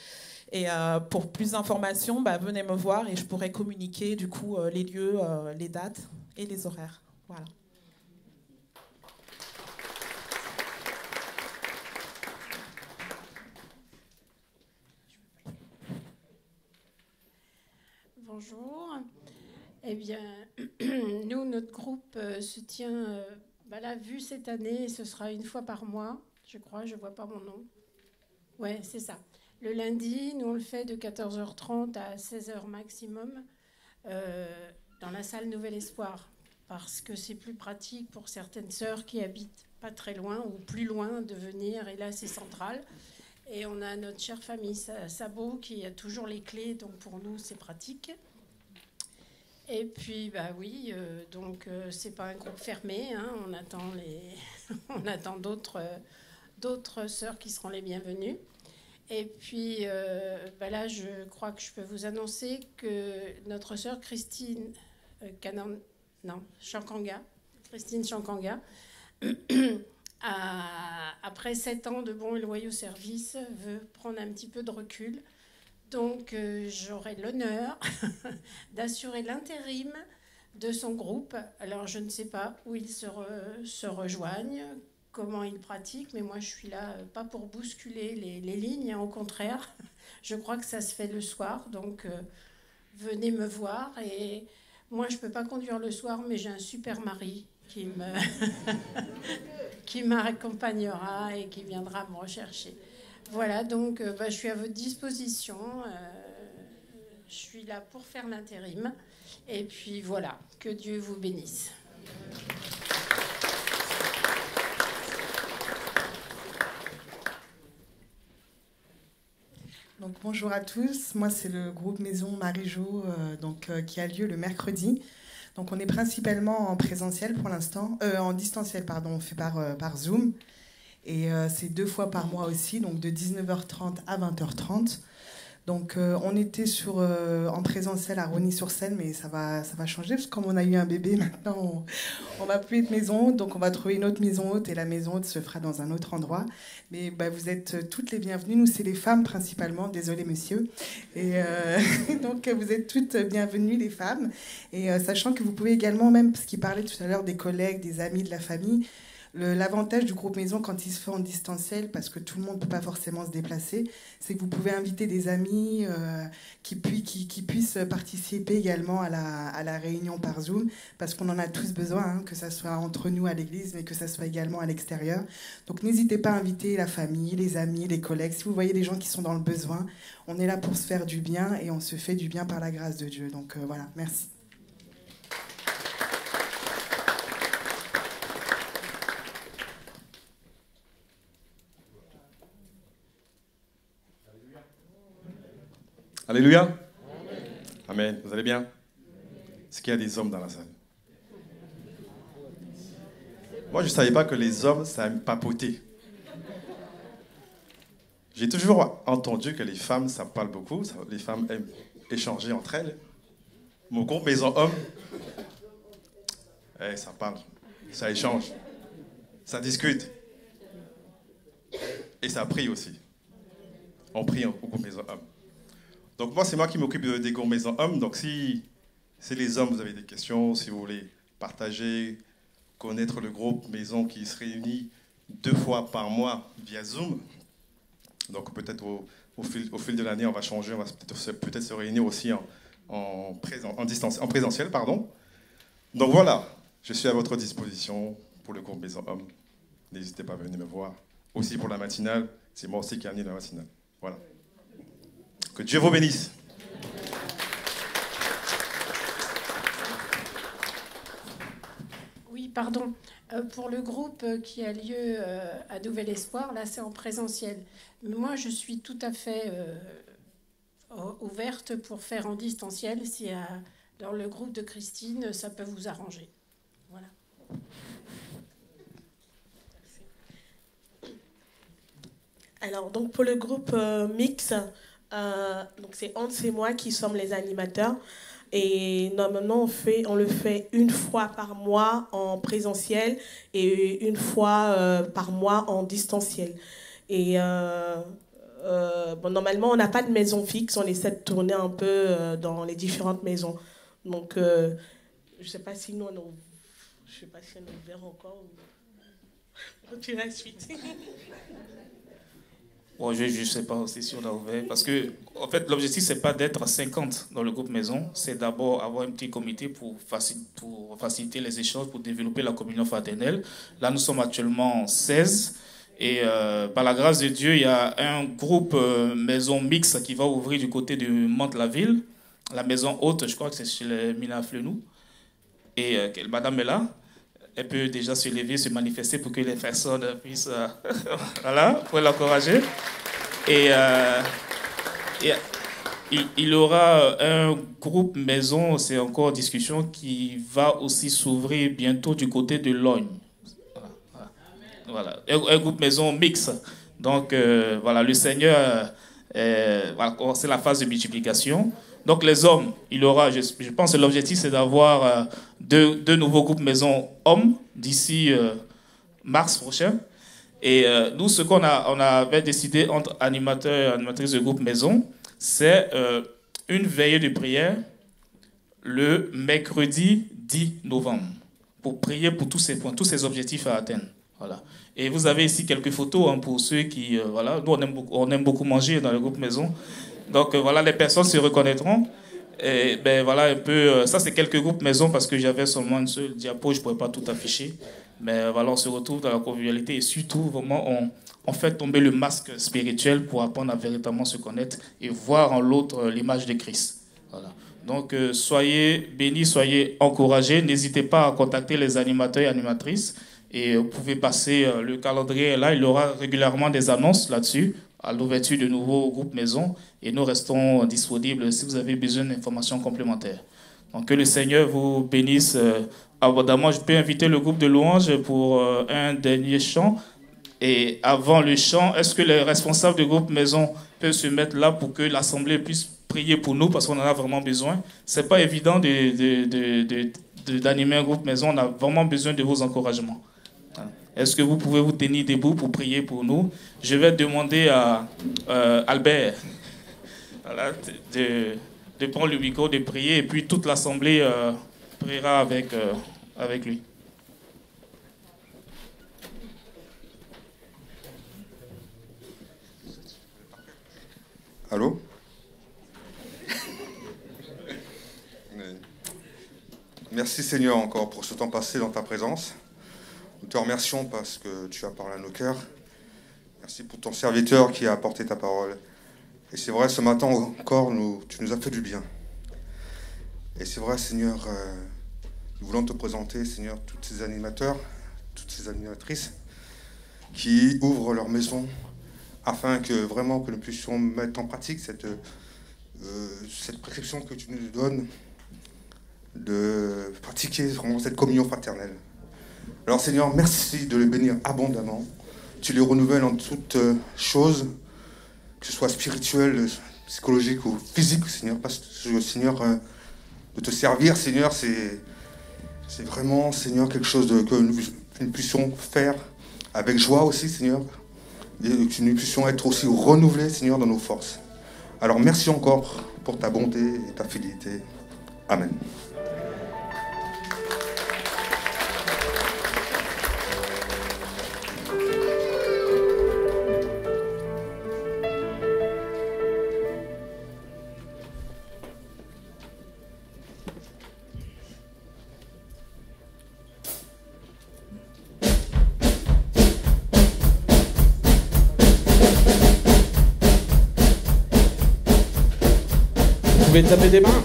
Et pour plus d'informations, venez me voir et je pourrai communiquer du coup les lieux, les dates et les horaires. Voilà. Bonjour. Eh bien, nous, notre groupe se tient, là, vu cette année, ce sera une fois par mois, je crois, je ne vois pas mon nom. Ouais, c'est ça. Le lundi, nous, on le fait de 14h30 à 16h maximum dans la salle Nouvel Espoir. Parce que c'est plus pratique pour certaines sœurs qui habitent pas très loin ou plus loin de venir. Et là, c'est central. Et on a notre chère famille Sabo qui a toujours les clés. Donc, pour nous, c'est pratique. Et puis, oui, donc, c'est pas un groupe fermé. Hein, on attend d'autres sœurs qui seront les bienvenues. Et puis, là, je crois que je peux vous annoncer que notre sœur Christine Christine Chankanga, après 7 ans de bons et loyaux services, veut prendre un petit peu de recul. Donc, j'aurai l'honneur d'assurer l'intérim de son groupe. Alors, je ne sais pas où ils se rejoignent, comment ils pratiquent, mais moi, je suis là, pas pour bousculer les lignes, hein, au contraire. Je crois que ça se fait le soir, donc venez me voir. Et moi, je ne peux pas conduire le soir, mais j'ai un super mari qui m'accompagnera et qui viendra me rechercher. Voilà, donc je suis à votre disposition. Je suis là pour faire l'intérim. Et puis voilà, que Dieu vous bénisse. Donc, bonjour à tous, moi c'est le groupe Maison Marie-Jo qui a lieu le mercredi. Donc on est principalement en présentiel pour l'instant, en distanciel pardon, on fait par Zoom. Et c'est 2 fois par mois aussi, donc de 19h30 à 20h30. Donc on était en présentiel à Rosny-sur-Seine, mais ça va changer, parce que comme on a eu un bébé, maintenant on va plus être maison haute, donc on va trouver une autre maison haute, et la maison haute se fera dans un autre endroit. Mais vous êtes toutes les bienvenues, nous c'est les femmes principalement, désolé monsieur. Et donc vous êtes toutes bienvenues les femmes, et sachant que vous pouvez également, même parce qu'il parlait tout à l'heure des collègues, des amis, de la famille, l'avantage du groupe maison quand il se fait en distanciel, parce que tout le monde ne peut pas forcément se déplacer, c'est que vous pouvez inviter des amis qui puissent participer également à la réunion par Zoom, parce qu'on en a tous besoin, hein, que ça soit entre nous à l'église, mais que ça soit également à l'extérieur. Donc n'hésitez pas à inviter la famille, les amis, les collègues. Si vous voyez des gens qui sont dans le besoin, on est là pour se faire du bien, et on se fait du bien par la grâce de Dieu. Donc voilà, merci. Alléluia. Amen. Vous allez bien? Est-ce qu'il y a des hommes dans la salle? Moi, je ne savais pas que les hommes, ça aime papoter. J'ai toujours entendu que les femmes, ça parle beaucoup. Les femmes aiment échanger entre elles. Mon groupe Maison Homme, ça parle, ça échange, ça discute. Et ça prie aussi. On prie au groupe Maison Homme. Donc moi, c'est moi qui m'occupe des groupes Maison Homme. Donc si les hommes, vous avez des questions, si vous voulez partager, connaître le groupe Maison qui se réunit 2 fois par mois via Zoom. Donc peut-être au fil de l'année, on va changer, on va peut-être se réunir aussi en présentiel. Donc voilà, je suis à votre disposition pour le groupe Maison Homme. N'hésitez pas à venir me voir. Aussi pour la matinale, c'est moi aussi qui anime la matinale. Voilà. Que Dieu vous bénisse. Oui, pardon. Pour le groupe qui a lieu à Nouvel Espoir, là c'est en présentiel. Moi je suis tout à fait ouverte pour faire en distanciel si dans le groupe de Christine ça peut vous arranger. Voilà. Alors donc pour le groupe mix, donc c'est Hans et moi qui sommes les animateurs. Et normalement, on le fait une fois par mois en présentiel et une fois par mois en distanciel. Et normalement, on n'a pas de maison fixe. On essaie de tourner un peu dans les différentes maisons. Donc, je ne sais pas si nous, on est ouvert encore. On tire la suite. Bon, je ne sais pas aussi si on a ouvert, parce que en fait, l'objectif, ce n'est pas d'être 50 dans le groupe maison, c'est d'abord avoir un petit comité pour faciliter les échanges, pour développer la communion fraternelle. Là, nous sommes actuellement 16, et par la grâce de Dieu, il y a un groupe maison mixte qui va ouvrir du côté de Mantes-la-Ville, la maison haute, je crois que c'est chez les Mina Fleunou, et madame est là. Elle peut déjà se lever, se manifester pour que les personnes puissent voilà, pour l'encourager. Et il y aura un groupe maison, c'est encore discussion, qui va aussi s'ouvrir bientôt du côté de Logne. Voilà. Un groupe maison mixte. Donc voilà, le Seigneur va commencer la phase de multiplication. Donc les hommes, il aura, je pense que l'objectif c'est d'avoir deux nouveaux groupes maison hommes d'ici mars prochain. Et nous, ce qu'on avait décidé entre animateurs et animatrices de groupe maison, c'est une veillée de prière le mercredi 10 novembre pour prier pour tous ces points, tous ces objectifs à atteindre. Voilà. Et vous avez ici quelques photos pour ceux qui... voilà, nous, on aime beaucoup manger dans le groupe maison. Donc voilà, les personnes se reconnaîtront. Et ben voilà un peu, ça c'est quelques groupes maison parce que j'avais seulement une seule diapo, je ne pourrais pas tout afficher. Mais voilà, on se retrouve dans la convivialité et surtout vraiment on fait tomber le masque spirituel pour apprendre à véritablement se connaître et voir en l'autre l'image de Christ. Voilà. Donc soyez bénis, soyez encouragés, n'hésitez pas à contacter les animateurs et animatrices et vous pouvez passer le calendrier là, il y aura régulièrement des annonces là-dessus à l'ouverture de nouveaux groupes maison et nous restons disponibles si vous avez besoin d'informations complémentaires. Donc que le Seigneur vous bénisse abondamment. Je peux inviter le groupe de louanges pour un dernier chant. Et avant le chant, est-ce que les responsables du groupe maison peuvent se mettre là pour que l'Assemblée puisse prier pour nous parce qu'on en a vraiment besoin? Ce n'est pas évident d'animer un groupe maison, on a vraiment besoin de vos encouragements. Est-ce que vous pouvez vous tenir debout pour prier pour nous? Je vais demander à Albert voilà, de prendre le micro, de prier, et puis toute l'Assemblée priera avec lui. Allô? Merci Seigneur encore pour ce temps passé dans ta présence. Nous te remercions parce que tu as parlé à nos cœurs. Merci pour ton serviteur qui a apporté ta parole. Et c'est vrai, ce matin encore, tu nous as fait du bien. Et c'est vrai, Seigneur, nous voulons te présenter, Seigneur, tous ces animateurs, toutes ces animatrices qui ouvrent leur maison afin que vraiment que nous puissions mettre en pratique cette cette prescription que tu nous donnes de pratiquer vraiment cette communion fraternelle. Alors Seigneur, merci de les bénir abondamment. Tu les renouvelles en toutes choses, que ce soit spirituel, psychologique ou physique, Seigneur. Parce que, Seigneur, de te servir, Seigneur, c'est vraiment, Seigneur, quelque chose que nous puissions faire avec joie aussi, Seigneur. Et que nous puissions être aussi renouvelés, Seigneur, dans nos forces. Alors merci encore pour ta bonté et ta fidélité. Amen. Vous pouvez taper des mains.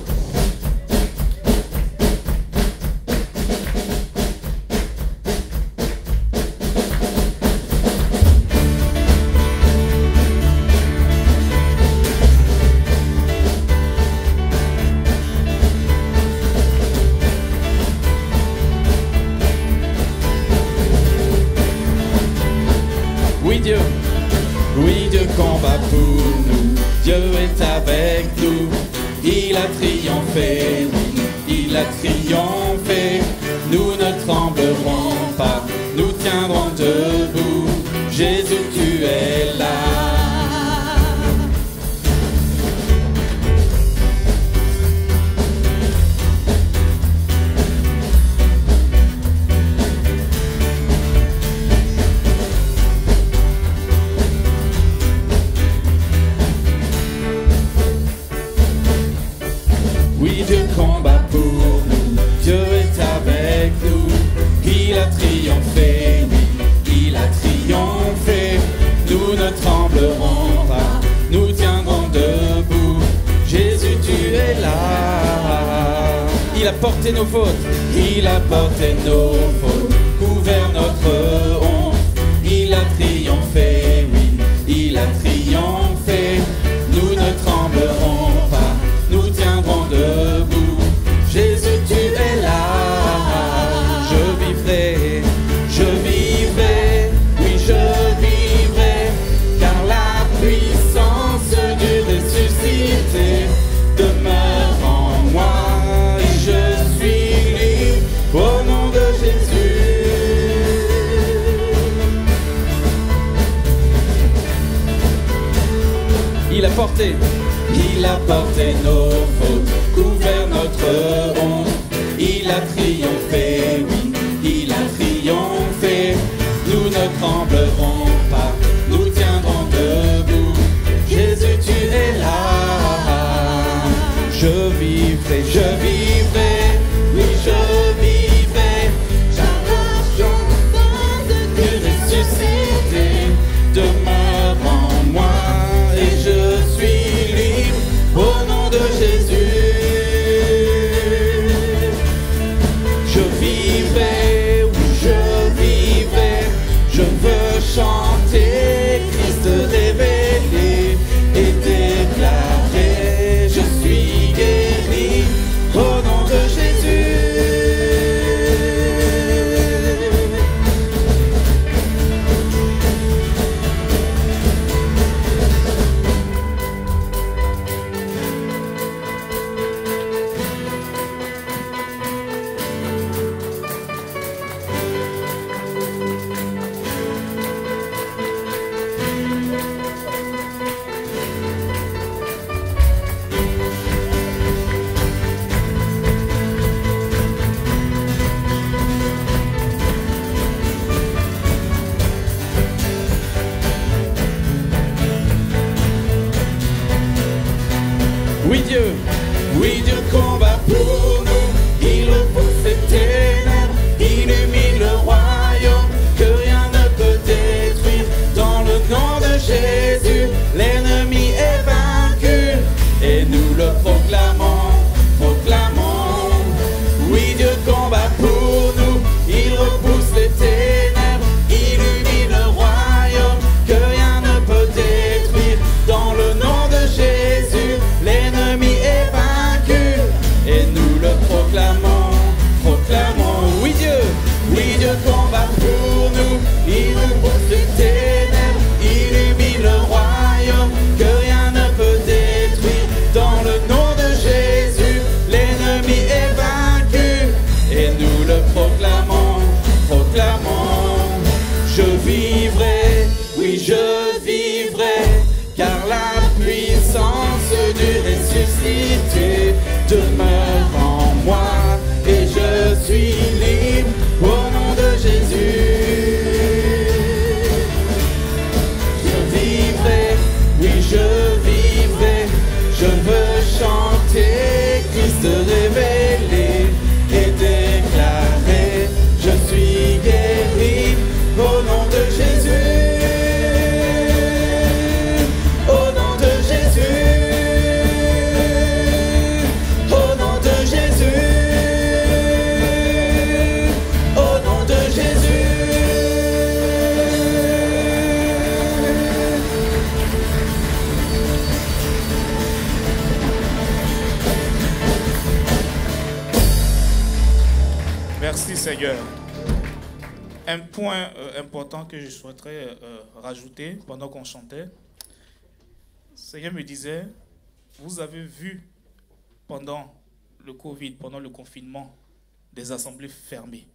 Oui Dieu combat pour nous, Dieu est avec nous. Il a triomphé, oui, il a triomphé. Nous ne tremblerons pas, nous tiendrons debout. Jésus, tu es là. Oui, Dieu combat pour nous, Dieu est avec nous. Il a triomphé, oui, il a triomphé. Nous ne tremblerons pas, nous tiendrons debout. Jésus, tu es là. Il a porté nos fautes, il a porté nos fautes, couvert notre honte. Il a triomphé, oui, il a triomphé. Nous ne tremblerons pas, nous tiendrons debout. Jésus, tu es là. Je vivrai, oui, je vivrai, car la puissance du ressuscité demeure en moi et je suis libre au nom de Jésus. Il a porté nos fautes, couvert notre honte. Il a triomphé, oui, il a triomphé. Nous ne tremblerons pas, nous tiendrons debout. Jésus, tu es là. Je vivrai, oui, je vivrai. J'arrache du ressuscité demeure en moi et je suis libre au nom de Jésus. Je vivrai, oui, je vivrai. Je veux chanter Christ révélé et déclarer je suis guéri au nom de Jésus. Oui Dieu combat pour nous, il repousse les ténèbres, il illumine le royaume, que rien ne peut détruire. Dans le nom de Jésus, l'ennemi est vaincu, et nous le proclamons. Oui Dieu combat pour nous, il repousse les ténèbres, il illumine le royaume, que rien ne peut détruire. Dans le nom de Jésus, l'ennemi car la puissance du ressuscité demeure en moi et je suis libre au nom de Jésus. Je vivrai, oui je vivrai, je veux chanter Christ révélé et déclarer je suis guéri au nom de Jésus. Merci Seigneur. Un point important que je souhaiterais rajouter pendant qu'on chantait. Le Seigneur me disait, vous avez vu pendant le Covid, pendant le confinement, des assemblées fermées.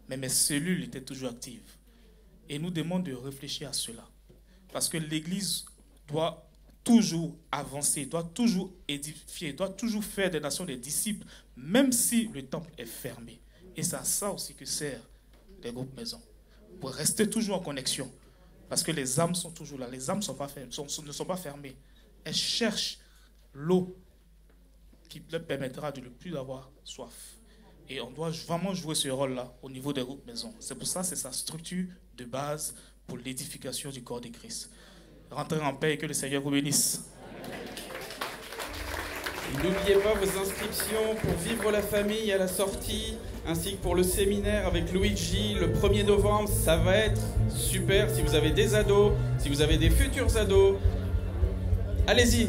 Mais mes cellules étaient toujours actives. Et nous demandons de réfléchir à cela. Parce que l'Église doit toujours avancer, doit toujours édifier, doit toujours faire des nations des disciples, même si le temple est fermé. Et c'est à ça aussi que sert les groupes maison. Pour rester toujours en connexion. Parce que les âmes sont toujours là. Les âmes ne sont pas fermées. Elles cherchent l'eau qui leur permettra de ne plus avoir soif. Et on doit vraiment jouer ce rôle-là au niveau des groupes maison. C'est pour ça que c'est sa structure de base pour l'édification du corps de Christ. Rentrez en paix et que le Seigneur vous bénisse. N'oubliez pas vos inscriptions pour Vivre la famille à la sortie, ainsi que pour le séminaire avec Luigi le 1er novembre. Ça va être super si vous avez des ados, si vous avez des futurs ados. Allez-y,